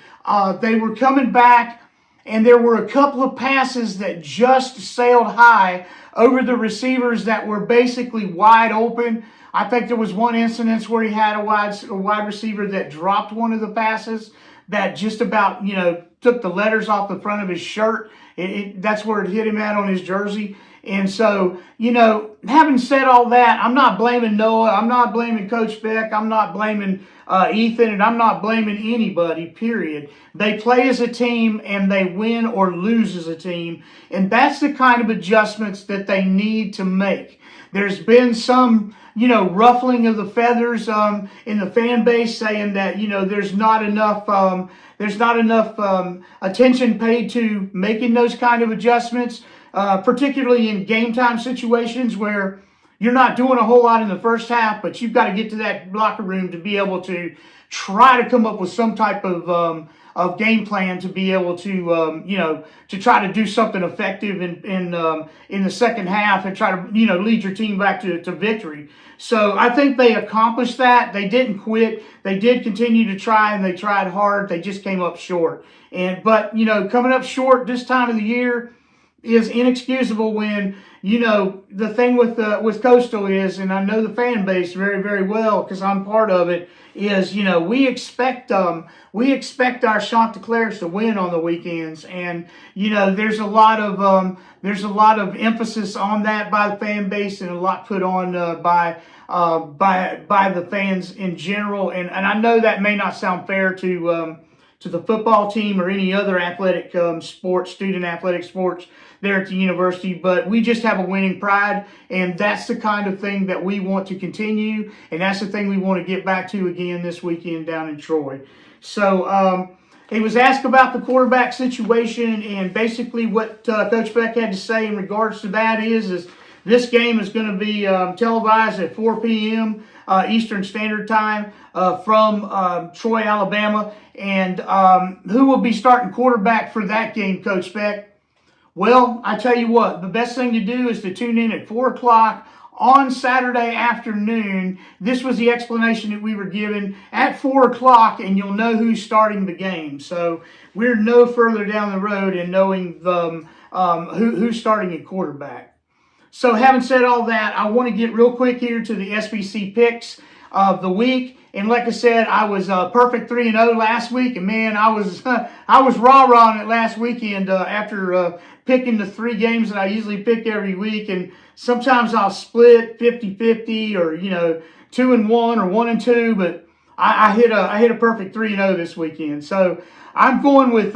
They were coming back, and there were a couple of passes that just sailed high over the receivers that were basically wide open. I think there was one instance where he had a wide receiver that dropped one of the passes that just about, you know, took the letters off the front of his shirt. That's where it hit him at on his jersey. And so, you know, having said all that, I'm not blaming Noah. I'm not blaming Coach Beck. I'm not blaming Ethan, and I'm not blaming anybody, period. They play as a team, and they win or lose as a team. And that's the kind of adjustments that they need to make. There's been some, you know, ruffling of the feathers in the fan base, saying that, you know, there's not enough attention paid to making those kind of adjustments, particularly in game time situations where you're not doing a whole lot in the first half, but you've got to get to that locker room to be able to try to come up with some type of game plan to be able to, you know, to try to do something effective in the second half and try to, you know, lead your team back to victory. So I think they accomplished that. They didn't quit. They did continue to try, and they tried hard. They just came up short. But, you know, coming up short this time of the year is inexcusable when, you know, the thing with Coastal is, and I know the fan base very, very well because I'm part of it, is, you know, we expect our Chanticleers to win on the weekends, and, you know, there's a lot of emphasis on that by the fan base, and a lot put on by the fans in general, and I know that may not sound fair to the football team or any other athletic student athletic sports there at the university, but we just have a winning pride, and that's the kind of thing that we want to continue, and that's the thing we want to get back to again this weekend down in Troy. So he was asked about the quarterback situation, and basically what Coach Beck had to say in regards to that is this game is going to be televised at 4 p.m. Eastern Standard Time from Troy, Alabama. And who will be starting quarterback for that game, Coach Beck? Well, I tell you what, the best thing to do is to tune in at 4 o'clock on Saturday afternoon. This was the explanation that we were given at 4 o'clock, and you'll know who's starting the game. So we're no further down the road in knowing who's starting at quarterback. So having said all that, I want to get real quick here to the SBC picks. of the week. And like I said, I was perfect 3-0 last week, and man, I was rah-rahing it last weekend after picking the 3 games that I usually pick every week. And sometimes I'll split 50-50 or 2-1 or 1-2, but I hit a perfect 3-0 this weekend. So I'm going with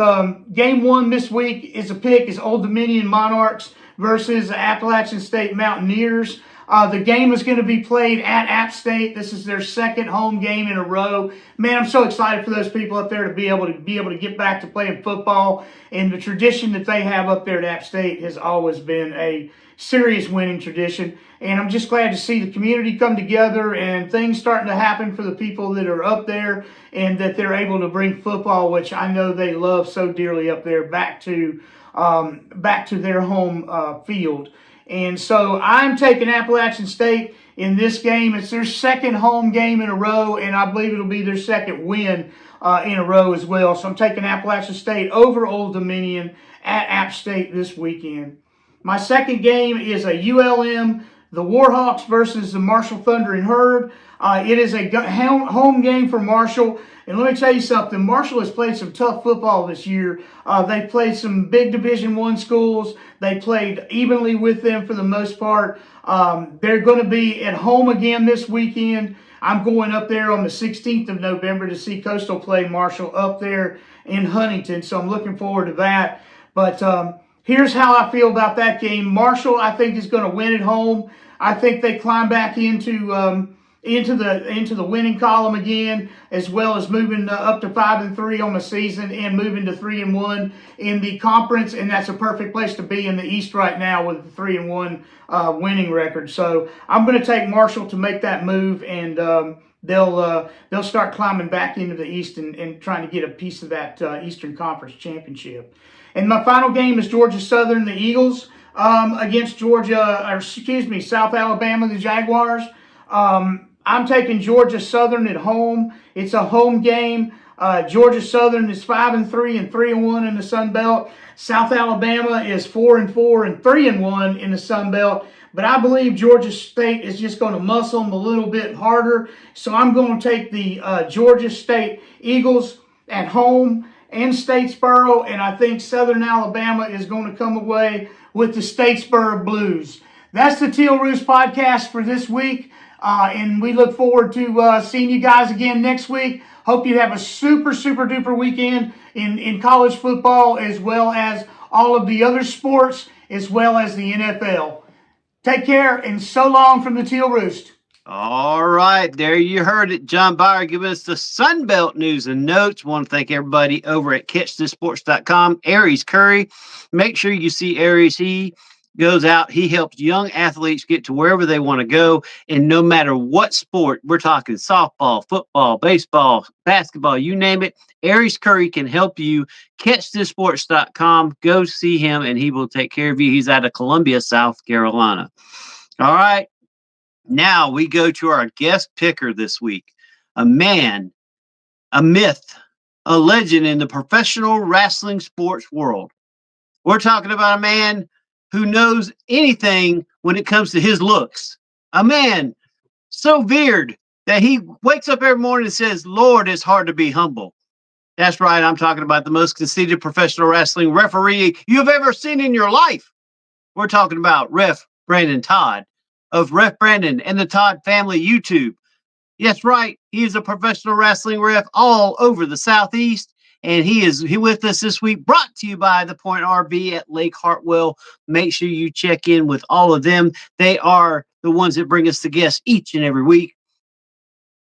game 1 this week is a pick is Old Dominion Monarchs versus Appalachian State Mountaineers. The game is going to be played at App State. This is their second home game in a row. Man, I'm so excited for those people up there to be able to get back to playing football. And the tradition that they have up there at App State has always been a serious winning tradition. And I'm just glad to see the community come together and things starting to happen for the people that are up there, and that they're able to bring football, which I know they love so dearly up there, back to their home field. And so I'm taking Appalachian State in this game. It's their second home game in a row, and I believe it'll be their second win in a row as well. So I'm taking Appalachian State over Old Dominion at App State this weekend. My second game is a ULM, the Warhawks versus the Marshall Thundering Herd. It is a home game for Marshall. And let me tell you something, Marshall has played some tough football this year. They played some big Division I schools. They played evenly with them for the most part. They're going to be at home again this weekend. I'm going up there on the 16th of November to see Coastal play Marshall up there in Huntington. So I'm looking forward to that. But here's how I feel about that game. Marshall, I think, is going to win at home. I think they climb back into the winning column again, as well as moving up to 5-3 on the season and moving to 3-1 in the conference. And that's a perfect place to be in the East right now with the 3-1 winning record. So I'm going to take Marshall to make that move, and they'll start climbing back into the East and trying to get a piece of that Eastern Conference championship. And my final game is Georgia Southern, the Eagles, against South Alabama, the Jaguars. I'm taking Georgia Southern at home. It's a home game. Georgia Southern is 5-3 and 3-1 in the Sunbelt. South Alabama is 4-4 and 3-1 in the Sunbelt. But I believe Georgia State is just going to muscle them a little bit harder. So I'm going to take the Georgia State Eagles at home in Statesboro, and I think Southern Alabama is going to come away with the Statesboro Blues. That's the Teal Roost podcast for this week, and we look forward to seeing you guys again next week. Hope you have a super, super duper weekend in college football, as well as all of the other sports, as well as the NFL. Take care, and so long from the Teal Roost. All right, there you heard it. John Byer giving us the Sunbelt news and notes. Want to thank everybody over at CatchThisSports.com. Aries Curry, make sure you see Aries. He goes out, he helps young athletes get to wherever they want to go, and no matter what sport, we're talking softball, football, baseball, basketball, you name it, Aries Curry can help you. CatchThisSports.com. Go see him, and he will take care of you. He's out of Columbia, South Carolina. All right. Now we go to our guest picker this week, a man, a myth, a legend in the professional wrestling sports world. We're talking about a man who knows anything when it comes to his looks. A man so veered that he wakes up every morning and says, Lord, it's hard to be humble. That's right. I'm talking about the most conceited professional wrestling referee you've ever seen in your life. We're talking about Ref Brandon Todd of Ref Brandon and the Todd Family YouTube. Yes, right. He is a professional wrestling ref all over the Southeast, and he with us this week, brought to you by the Point RV at Lake Hartwell. Make sure you check in with all of them. They are the ones that bring us the guests each and every week.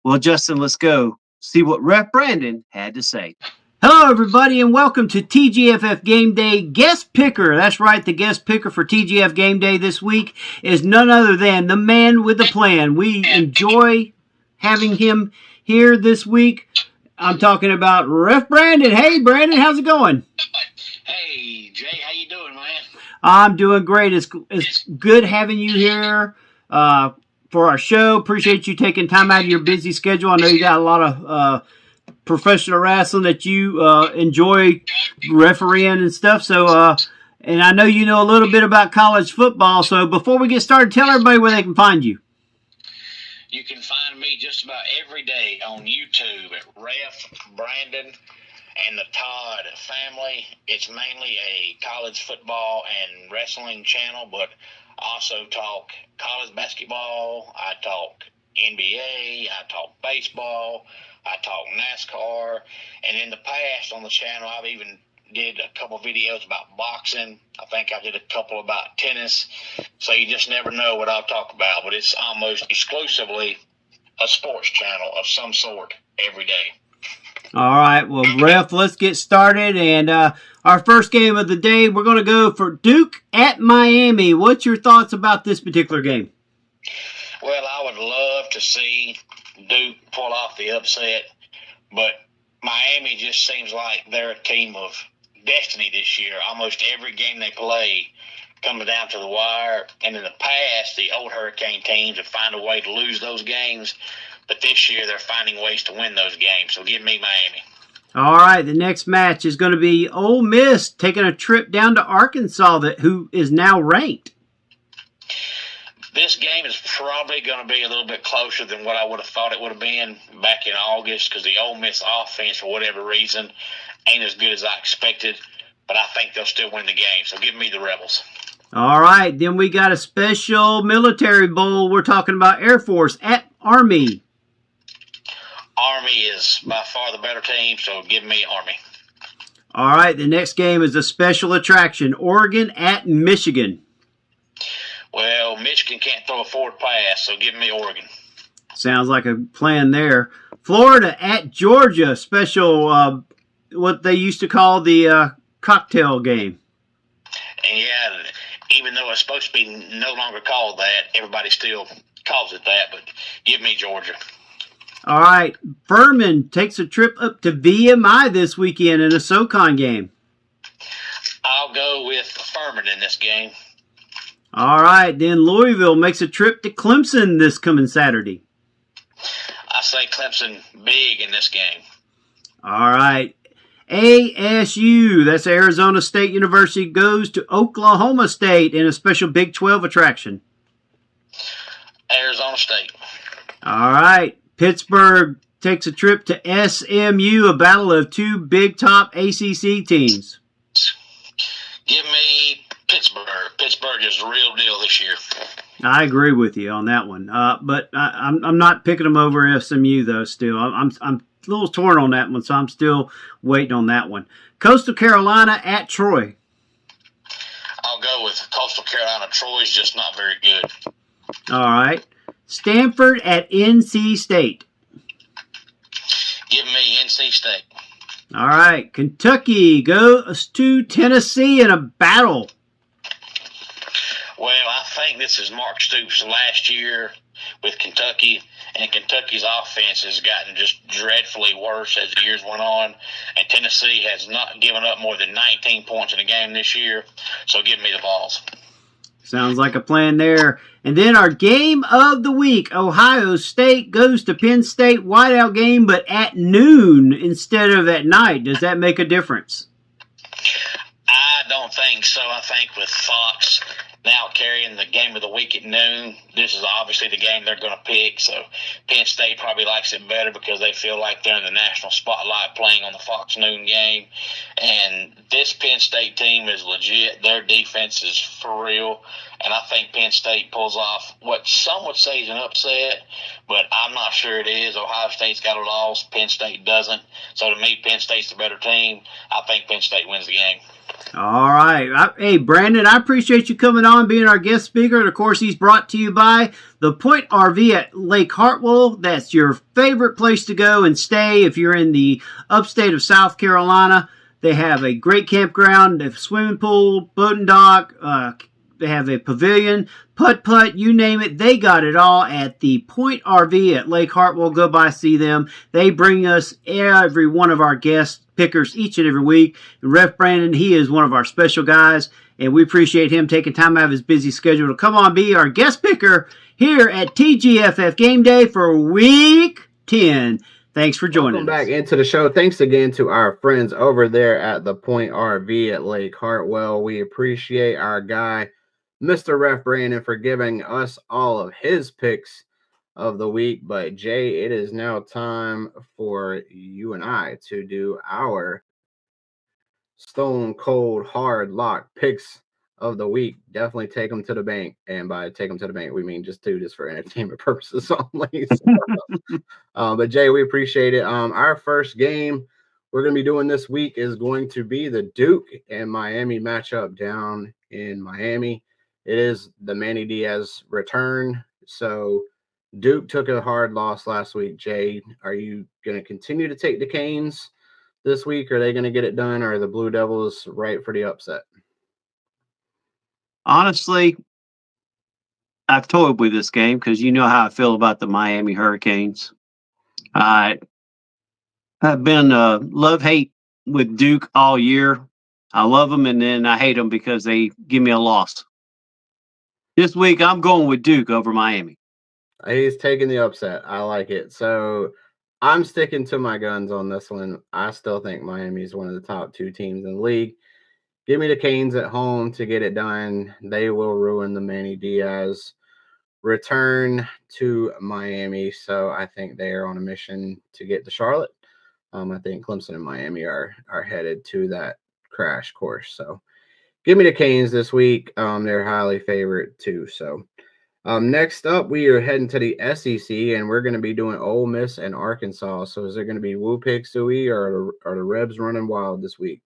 Well, Justin, let's go see what Ref Brandon had to say. Hello, everybody, and welcome to TGFF Game Day Guest Picker. That's right, the guest picker for TGF Game Day this week is none other than the man with the plan. We enjoy having him here this week. I'm talking about Ref Brandon. Hey, Brandon, how's it going? Hey, Jay, how you doing, man? I'm doing great. It's good having you here for our show. Appreciate you taking time out of your busy schedule. I know you got a lot of professional wrestling that you enjoy refereeing and stuff. So, and I know you know a little bit about college football. So before we get started, tell everybody where they can find you. You can find me just about every day on YouTube at Ref Brandon and the Todd family. It's mainly a college football and wrestling channel, but I also talk college basketball. I talk NBA. I talk baseball. I talk NASCAR. And in the past on the channel, I've even did a couple videos about boxing. I think I did a couple about tennis. So you just never know what I'll talk about, but it's almost exclusively a sports channel of some sort every day. All right, well, Ref, let's get started. And our first game of the day, we're going to go for Duke at Miami. What's your thoughts about this particular game? Well, I would love to see Duke pull off the upset, but Miami just seems like they're a team of destiny this year. Almost every game they play comes down to the wire. And in the past, the old Hurricane teams would find a way to lose those games. But this year, they're finding ways to win those games. So give me Miami. All right, the next match is going to be Ole Miss taking a trip down to Arkansas, who is now ranked. This game is probably going to be a little bit closer than what I would have thought it would have been back in August, because the Ole Miss offense, for whatever reason, ain't as good as I expected. But I think they'll still win the game. So give me the Rebels. All right, then we got a special military bowl. We're talking about Air Force at Army. Army is by far the better team, so give me Army. All right, the next game is a special attraction, Oregon at Michigan. Well, Michigan can't throw a forward pass, so give me Oregon. Sounds like a plan there. Florida at Georgia, special, what they used to call the cocktail game. And yeah, even though it's supposed to be no longer called that, everybody still calls it that, but give me Georgia. All right, Furman takes a trip up to VMI this weekend in a SoCon game. I'll go with Furman in this game. All right, then Louisville makes a trip to Clemson this coming Saturday. I say Clemson big in this game. All right, ASU, that's Arizona State University, goes to Oklahoma State in a special Big 12 attraction. Arizona State. All right, Pittsburgh takes a trip to SMU, a battle of two big top ACC teams. Give me Pittsburgh. Pittsburgh is the real deal this year. I agree with you on that one, but I'm not picking them over SMU though. Still, I'm a little torn on that one, so I'm still waiting on that one. Coastal Carolina at Troy. I'll go with Coastal Carolina. Troy's just not very good. All right, Stanford at NC State. Give me NC State. All right, Kentucky goes to Tennessee in a battle. Well, I think this is Mark Stoops' last year with Kentucky, and Kentucky's offense has gotten just dreadfully worse as the years went on, and Tennessee has not given up more than 19 points in a game this year, so give me the Vols. Sounds like a plan there. And then our game of the week, Ohio State goes to Penn State, whiteout game, but at noon instead of at night. Does that make a difference? I don't think so. I think with Fox now carrying the game of the week at noon, this is obviously the game they're going to pick. So Penn State probably likes it better because they feel like they're in the national spotlight playing on the Fox noon game. And this Penn State team is legit. Their defense is for real. And I think Penn State pulls off what some would say is an upset, but I'm not sure it is. Ohio State's got a loss. Penn State doesn't. So to me, Penn State's the better team. I think Penn State wins the game. All right. Hey, Brandon, I appreciate you coming on, being our guest speaker. And, of course, he's brought to you by the Point RV at Lake Hartwell. That's your favorite place to go and stay if you're in the upstate of South Carolina. They have a great campground, a swimming pool, boating dock. They have a pavilion, putt-putt, you name it. They got it all at the Point RV at Lake Hartwell. Go by, see them. They bring us every one of our guest pickers each and every week. And Ref Brandon, he is one of our special guys, and we appreciate him taking time out of his busy schedule to come on be our guest picker here at TGFF Game Day for Week 10. Thanks for joining us. Welcome back into the show. Thanks again to our friends over there at the Point RV at Lake Hartwell. We appreciate our guy, Mr. Ref Brandon, for giving us all of his picks of the week. But Jay, it is now time for you and I to do our stone cold hard lock picks of the week. Definitely take them to the bank, and by take them to the bank, we mean just do this for entertainment purposes only. But Jay, we appreciate it. Our first game we're going to be doing this week is going to be the Duke and Miami matchup down in Miami. It is the Manny Diaz return. So Duke took a hard loss last week. Jay, are you going to continue to take the Canes this week? Are they going to get it done? Or are the Blue Devils right for the upset? Honestly, I've toyed with this game because you know how I feel about the Miami Hurricanes. I have been love-hate with Duke all year. I love them, and then I hate them because they give me a loss. This week, I'm going with Duke over Miami. He's taking the upset. I like it. So I'm sticking to my guns on this one. I still think Miami is one of the top 2 teams in the league. Give me the Canes at home to get it done. They will ruin the Manny Diaz return to Miami. So I think they are on a mission to get to Charlotte. I think Clemson and Miami are headed to that crash course. So give me the Canes this week. They're highly favored too. So next up, we are heading to the SEC, and we're going to be doing Ole Miss and Arkansas. So is there going to be Woo Pig Suey, or are the Rebs running wild this week?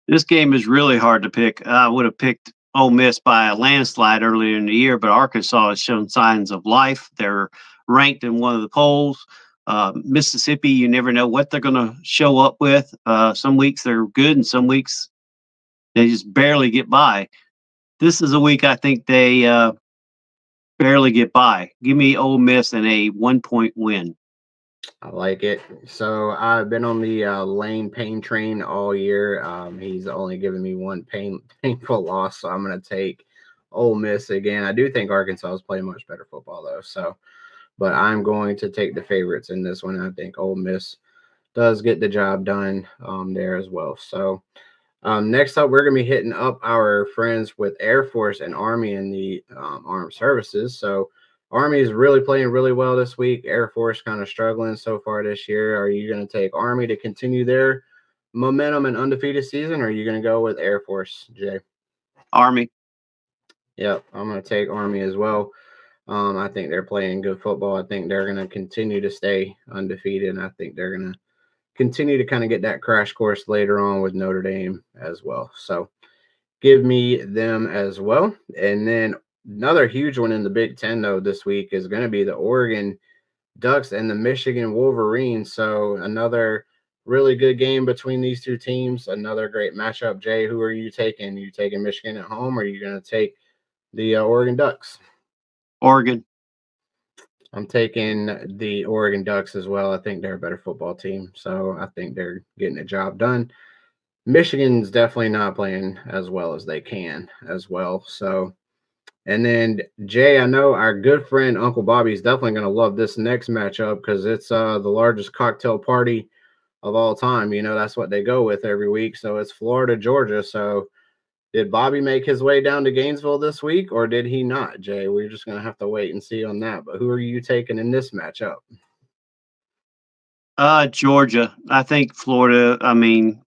This game is really hard to pick. I would have picked Ole Miss by a landslide earlier in the year, but Arkansas has shown signs of life. They're ranked in one of the polls. Mississippi, you never know what they're going to show up with. Some weeks they're good, and some weeks they just barely get by. This is a week I think they barely get by. Give me Ole Miss and a 1-point win. I like it. So I've been on the Lane Payne train all year. He's only given me one painful loss, so I'm going to take Ole Miss again. I do think Arkansas is playing much better football, though. So, but I'm going to take the favorites in this one. I think Ole Miss does get the job done there as well. So next up, we're going to be hitting up our friends with Air Force and Army in the armed services. So Army is really playing really well this week. Air Force kind of struggling so far this year. Are you going to take Army to continue their momentum and undefeated season, or are you going to go with Air Force, Jay? Army. Yep, I'm going to take Army as well. I think they're playing good football. I think they're going to continue to stay undefeated, and I think they're going to continue to kind of get that crash course later on with Notre Dame as well. So give me them as well. And then another huge one in the Big Ten, though, this week is going to be the Oregon Ducks and the Michigan Wolverines. So another really good game between these two teams. Another great matchup. Jay, who are you taking? Are you taking Michigan at home, or are you going to take the Oregon Ducks? Oregon. I'm taking the Oregon Ducks as well. I think they're a better football team, so I think they're getting the job done. Michigan's definitely not playing as well as they can as well. So, and then Jay, I know our good friend Uncle Bobby's definitely going to love this next matchup because it's the largest cocktail party of all time. You know, that's what they go with every week. So it's Florida, Georgia. So did Bobby make his way down to Gainesville this week, or did he not, Jay? We're just going to have to wait and see on that. But who are you taking in this matchup? Georgia. I think Florida, I mean,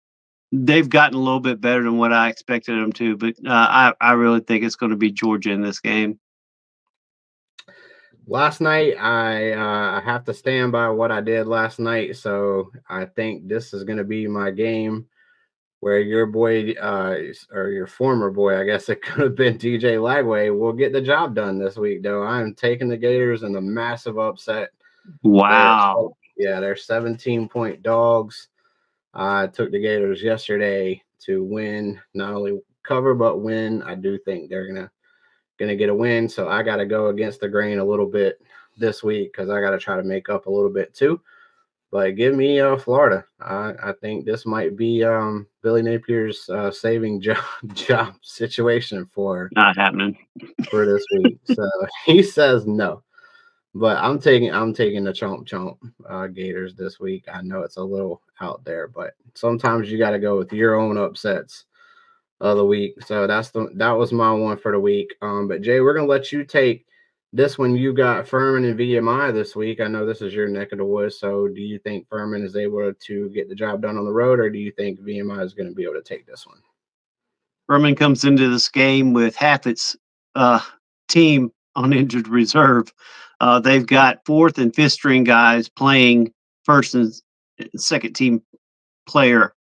they've gotten a little bit better than what I expected them to, but I really think it's going to be Georgia in this game. Last night, I have to stand by what I did last night, so I think this is going to be my game where your boy, or your former boy, I guess it could have been DJ Lagway, will get the job done this week, though. I'm taking the Gators in a massive upset. Wow. They're 17-point dogs. I took the Gators yesterday to win, not only cover, but win. I do think they're gonna get a win, so I got to go against the grain a little bit this week because I got to try to make up a little bit too. But give me Florida. I think this might be Billy Napier's saving job situation for Not happening for this week. So he says no. But I'm taking the chomp Gators this week. I know it's a little out there, but sometimes you got to go with your own upsets of the week. So that was my one for the week. But Jay, we're gonna let you take this one you got Furman and VMI this week. I know this is your neck of the woods. So do you think Furman is able to get the job done on the road, or do you think VMI is going to be able to take this one? Furman comes into this game with half its team on injured reserve. They've got fourth and fifth string guys playing first and second team player.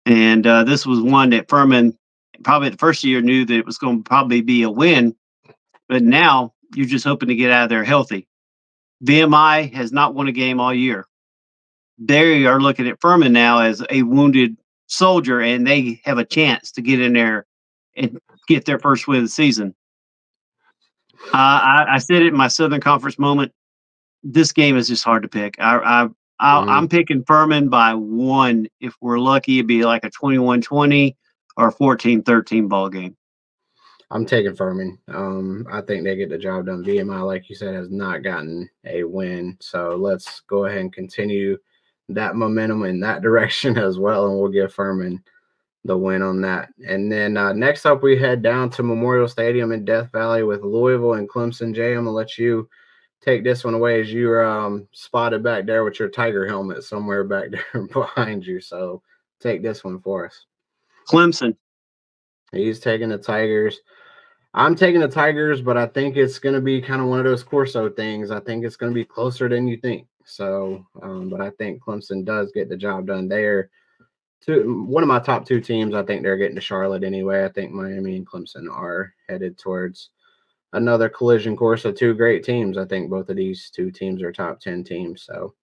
And this was one that Furman probably the first year knew that it was going to probably be a win. But now you're just hoping to get out of there healthy. VMI has not won a game all year. They are looking at Furman now as a wounded soldier, and they have a chance to get in there and get their first win of the season. I said it in my Southern Conference moment. This game is just hard to pick. I'm picking Furman by 1. If we're lucky, it'd be like a 21-20 or 14-13 ball game. I'm taking Furman. I think they get the job done. VMI, like you said, has not gotten a win. So let's go ahead and continue that momentum in that direction as well, and we'll give Furman the win on that. And then next up, we head down to Memorial Stadium in Death Valley with Louisville and Clemson. Jay, I'm going to let you take this one away as you're spotted back there with your Tiger helmet somewhere back there behind you. So take this one for us. Clemson. He's taking the Tigers. I'm taking the Tigers, but I think it's going to be kind of one of those Corso things. I think it's going to be closer than you think. So, but I think Clemson does get the job done there. One of my top 2 teams, I think they're getting to Charlotte anyway. I think Miami and Clemson are headed towards another collision course of 2 great teams. I think both of these 2 teams are top 10 teams. So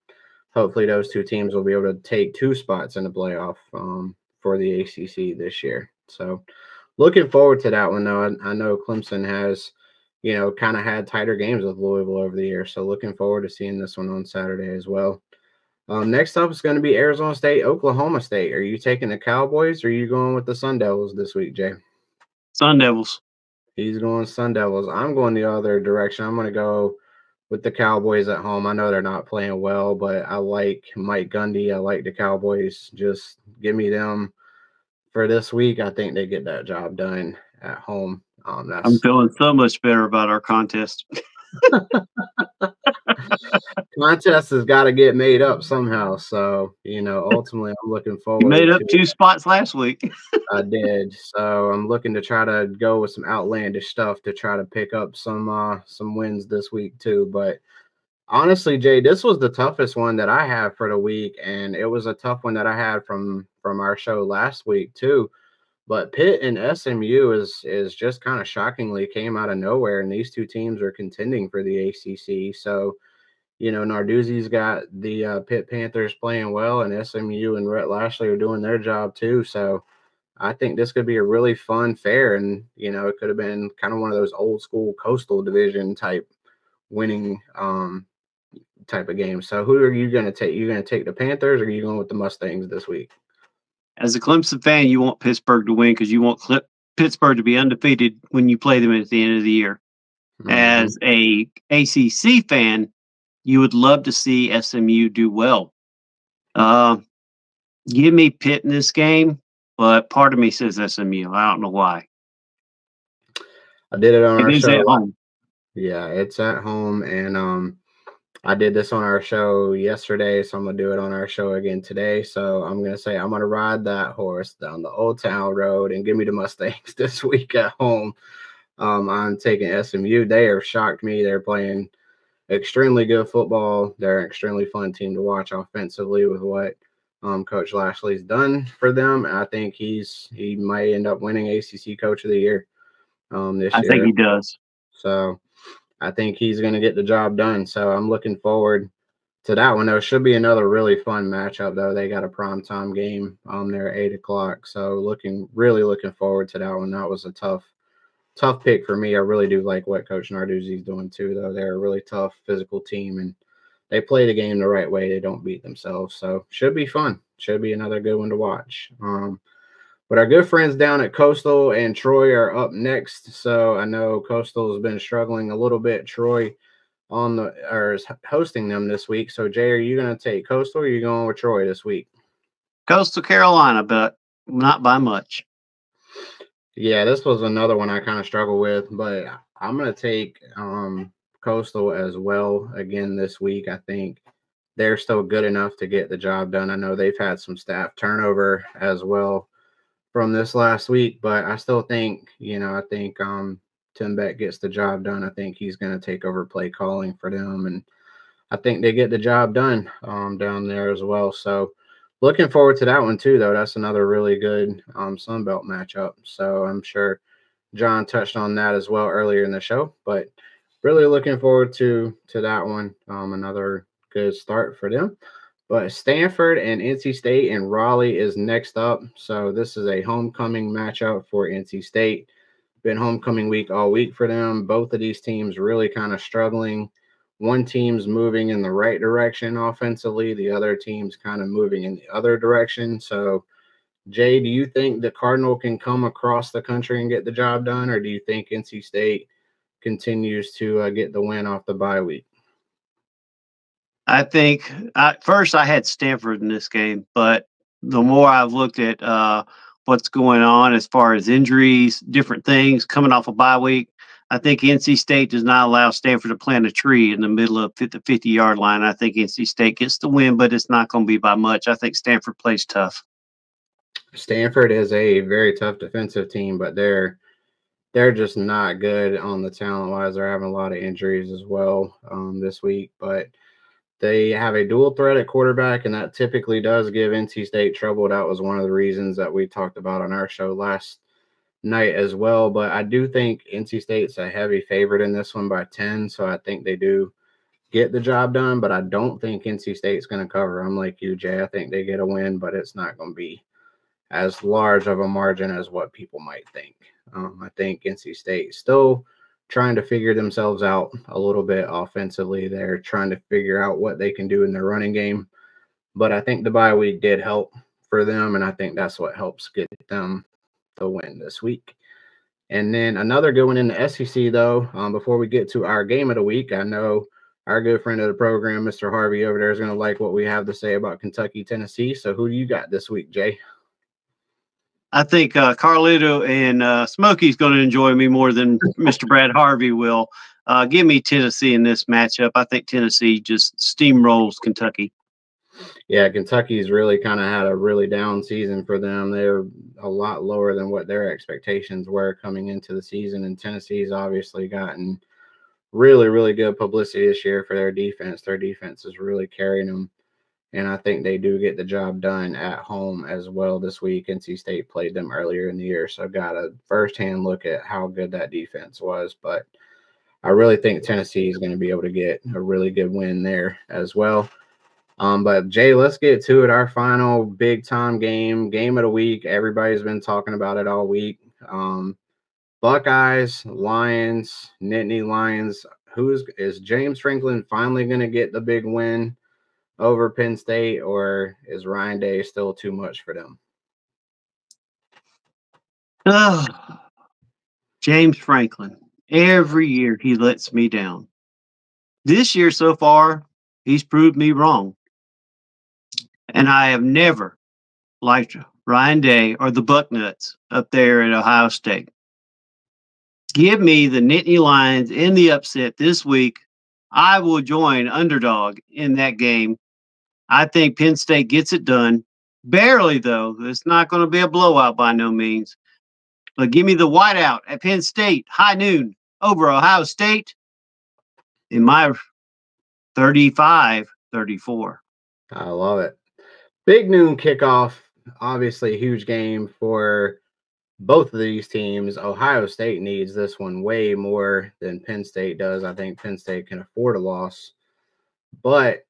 hopefully those 2 teams will be able to take 2 spots in the playoff for the ACC this year. So looking forward to that one, though. I know Clemson has, kind of had tighter games with Louisville over the years. So looking forward to seeing this one on Saturday as well. Next up is going to be Arizona State, Oklahoma State. Are you taking the Cowboys, or are you going with the Sun Devils this week, Jay? Sun Devils. He's going Sun Devils. I'm going the other direction. I'm going to go with the Cowboys at home. I know they're not playing well, but I like Mike Gundy. I like the Cowboys. Just give me them for this week. I think they get that job done at home. I'm feeling so much better about our contest. Contest has got to get made up somehow. So, ultimately I'm looking forward. You made up 2 spots last week. I did. So I'm looking to try to go with some outlandish stuff to try to pick up some wins this week too. But honestly, Jay, this was the toughest one that I have for the week, and it was a tough one that I had from our show last week too. But Pitt and SMU is just kind of shockingly came out of nowhere, and these 2 teams are contending for the ACC. So, Narduzzi's got the Pitt Panthers playing well, and SMU and Rhett Lashley are doing their job too. So I think this could be a really fun fair, and, it could have been kind of one of those old school Coastal Division type winning type of games. So who are you going to take? You going to take the Panthers, or are you going with the Mustangs this week? As a Clemson fan, you want Pittsburgh to win because you want Pittsburgh to be undefeated when you play them at the end of the year. Mm-hmm. As a ACC fan, you would love to see SMU do well. Give me Pitt in this game, but part of me says SMU. I don't know why. I did it on our show. At home. Yeah, it's at home, and I did this on our show yesterday, so I'm going to do it on our show again today. So I'm going to say I'm going to ride that horse down the Old Town Road and give me the Mustangs this week at home. I'm taking SMU. They have shocked me. They're playing extremely good football. They're an extremely fun team to watch offensively with what Coach Lashley's done for them. I think he might end up winning ACC Coach of the Year this year. I think he does. So I think he's going to get the job done. So I'm looking forward to that one. There should be another really fun matchup, though. They got a primetime game there at 8 o'clock. So really looking forward to that one. That was a tough pick for me. I really do like what Coach Narduzzi's doing too, though. They're a really tough physical team, and they play the game the right way. They don't beat themselves. So should be fun. Should be another good one to watch. But our good friends down at Coastal and Troy are up next. So I know Coastal has been struggling a little bit. Troy is hosting them this week. So Jay, are you going to take Coastal, or are you going with Troy this week? Coastal Carolina, but not by much. Yeah, this was another one I kind of struggled with, but I'm going to take Coastal as well again this week. I think they're still good enough to get the job done. I know they've had some staff turnover as well from this last week, but I still think, I think Tim Beck gets the job done. I think he's going to take over play calling for them, and I think they get the job done down there as well. So looking forward to that one too, though. That's another really good Sunbelt matchup. So I'm sure John touched on that as well earlier in the show, but really looking forward to that one. Another good start for them. But Stanford and NC State and Raleigh is next up. So this is a homecoming matchup for NC State. Been homecoming week all week for them. Both of these teams really kind of struggling. One team's moving in the right direction offensively. The other team's kind of moving in the other direction. So Jay, do you think the Cardinal can come across the country and get the job done, or do you think NC State continues to get the win off the bye week? I think first I had Stanford in this game, but the more I've looked at what's going on as far as injuries, different things coming off a bye week, I think NC State does not allow Stanford to plant a tree in the middle of the 50-yard line. I think NC State gets the win, but it's not going to be by much. I think Stanford plays tough. Stanford is a very tough defensive team, but they're just not good on the talent wise. They're having a lot of injuries as well this week, but they have a dual threat at quarterback, and that typically does give NC State trouble. That was one of the reasons that we talked about on our show last night as well. But I do think NC State's a heavy favorite in this one by 10, so I think they do get the job done, but I don't think NC State's going to cover. I'm like you, Jay. I think they get a win, but it's not going to be as large of a margin as what people might think. I think NC State still trying to figure themselves out a little bit offensively. They're trying to figure out what they can do in their running game. But I think the bye week did help for them, and I think that's what helps get them the win this week. And then another good one in the SEC, though, before we get to our game of the week, I know our good friend of the program, Mr. Harvey over there, is going to like what we have to say about Kentucky, Tennessee. So who do you got this week, Jay? I think Carlito and Smokey's going to enjoy me more than Mr. Brad Harvey will. Give me Tennessee in this matchup. I think Tennessee just steamrolls Kentucky. Yeah, Kentucky's really kind of had a really down season for them. They're a lot lower than what their expectations were coming into the season, and Tennessee's obviously gotten really, really good publicity this year for their defense. Their defense is really carrying them, and I think they do get the job done at home as well this week. NC State played them earlier in the year, so got a firsthand look at how good that defense was. But I really think Tennessee is going to be able to get a really good win there as well. But Jay, let's get to it. Our final big time game of the week. Everybody's been talking about it all week. Buckeyes, Lions, Nittany Lions. Is James Franklin finally going to get the big win over Penn State, or is Ryan Day still too much for them? James Franklin. Every year he lets me down. This year so far, he's proved me wrong. And I have never liked Ryan Day or the Bucknuts up there at Ohio State. Give me the Nittany Lions in the upset this week. I will join Underdog in that game. I think Penn State gets it done. Barely, though. It's not going to be a blowout by no means. But give me the whiteout at Penn State, high noon, over Ohio State in my 35-34. I love it. Big noon kickoff. Obviously, a huge game for both of these teams. Ohio State needs this one way more than Penn State does. I think Penn State can afford a loss. But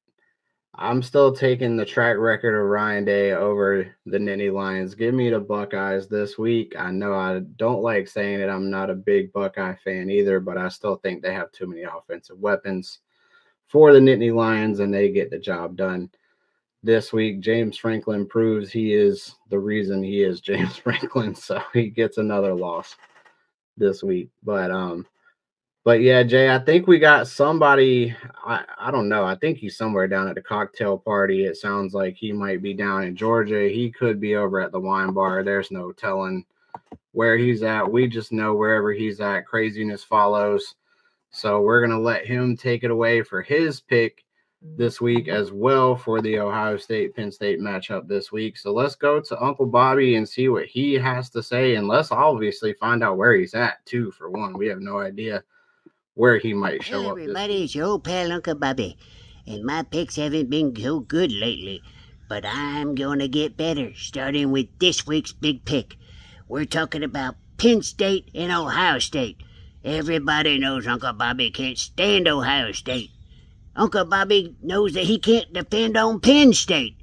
I'm still taking the track record of Ryan Day over the Nittany Lions. Give me the Buckeyes this week. I know I don't like saying it. I'm not a big Buckeye fan either, but I still think they have too many offensive weapons for the Nittany Lions, and they get the job done this week. James Franklin proves he is the reason he is James Franklin, so he gets another loss this week. But yeah, Jay, I think we got somebody, I don't know. I think he's somewhere down at the cocktail party. It sounds like he might be down in Georgia. He could be over at the wine bar. There's no telling where he's at. We just know wherever he's at, craziness follows. So we're going to let him take it away for his pick this week as well for the Ohio State-Penn State matchup this week. So let's go to Uncle Bobby and see what he has to say. And let's obviously find out where he's at, too, for one. We have no idea where he might show Hey up this everybody, week. it's your old pal Uncle Bobby, and my picks haven't been so good lately, but I'm gonna get better, starting with this week's big pick. We're talking about Penn State and Ohio State. Everybody knows Uncle Bobby can't stand Ohio State. Uncle Bobby knows that he can't depend on Penn State.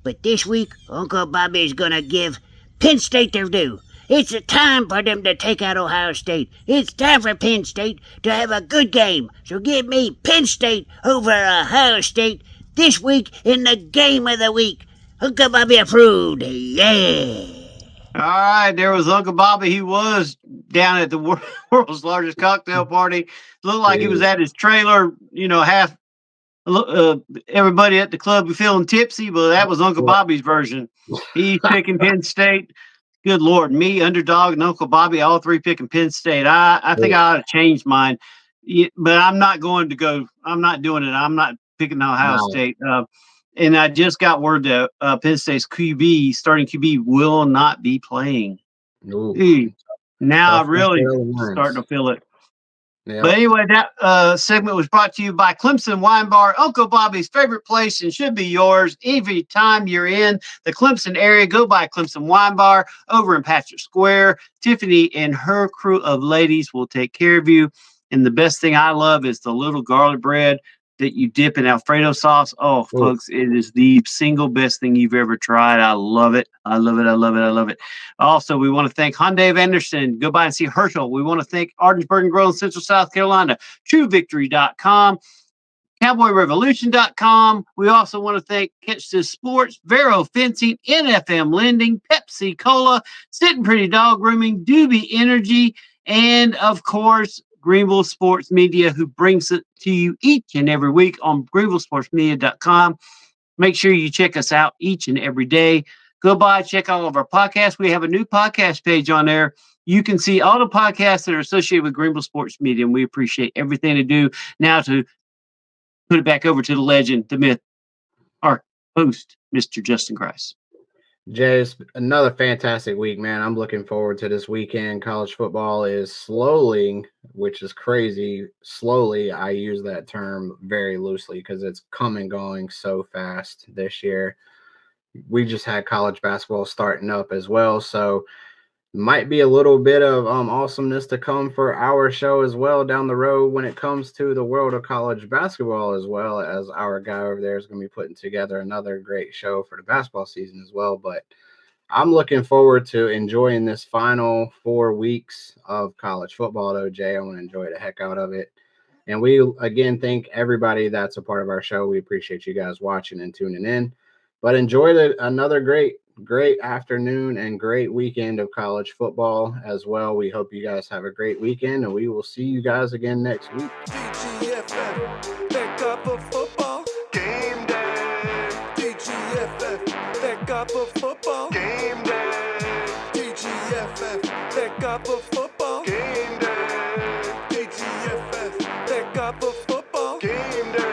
But this week, Uncle Bobby's gonna give Penn State their due. It's a time for them to take out Ohio State. It's time for Penn State to have a good game. So give me Penn State over Ohio State this week in the game of the week. Uncle Bobby approved. Yeah. All right, there was Uncle Bobby. He was down at the world's largest cocktail party. Looked like he was at his trailer, half everybody at the club was feeling tipsy, but that was Uncle Bobby's version. He's picking Penn State. Good Lord, me, Underdog, and Uncle Bobby, all three picking Penn State. I think I ought to change mine, but I'm not going to go. I'm not doing it. I'm not picking Ohio State. And I just got word that Penn State's starting QB, will not be playing. Now I'm really starting to feel it. Yep. But anyway, that segment was brought to you by Clemson Wine Bar, Uncle Bobby's favorite place, and should be yours. Every time you're in the Clemson area, go by Clemson Wine Bar over in Patrick Square. Tiffany and her crew of ladies will take care of you. And the best thing I love is the little garlic bread that you dip in Alfredo sauce. Oh, folks, it is the single best thing you've ever tried. I love it. I love it. I love it. I love it. Also, we want to thank Hyundai of Anderson. Go by and see Herschel. We want to thank Ardensburg and Grill in Central South Carolina, TrueVictory.com, CowboyRevolution.com. We also want to thank Catch This Sports, Vero Fencing, NFM Lending, Pepsi Cola, Sitting Pretty Dog Grooming, Doobie Energy, and, of course, Greenville Sports Media, who brings it to you each and every week on GreenvilleSportsMedia.com. Make sure you check us out each and every day. Go by, check all of our podcasts. We have a new podcast page on there. You can see all the podcasts that are associated with Greenville Sports Media, and we appreciate everything they do. Now to put it back over to the legend, the myth, our host, Mr. Justin Grice. Jay, it's another fantastic week, man. I'm looking forward to this weekend. College football is slowly, which is crazy. Slowly, I use that term very loosely because it's come and going so fast this year. We just had college basketball starting up as well, so might be a little bit of awesomeness to come for our show as well down the road when it comes to the world of college basketball, as well as our guy over there is going to be putting together another great show for the basketball season as well. But I'm looking forward to enjoying this final 4 weeks of college football, though, Jay. I want to enjoy the heck out of it. And we, again, thank everybody that's a part of our show. We appreciate you guys watching and tuning in. But enjoy another great afternoon and great weekend of college football as well. We hope you guys have a great weekend, and we will see you guys again next week. TGFF, pick up a football game day. TGFF, pick up a football game day. TGFF, pick up a football game day. TGFF, pick up a football game day.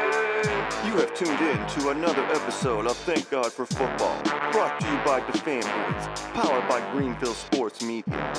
You have tuned in to another episode of Thank God for Football, brought to you by the Fanboys, powered by Greenville Sports Media.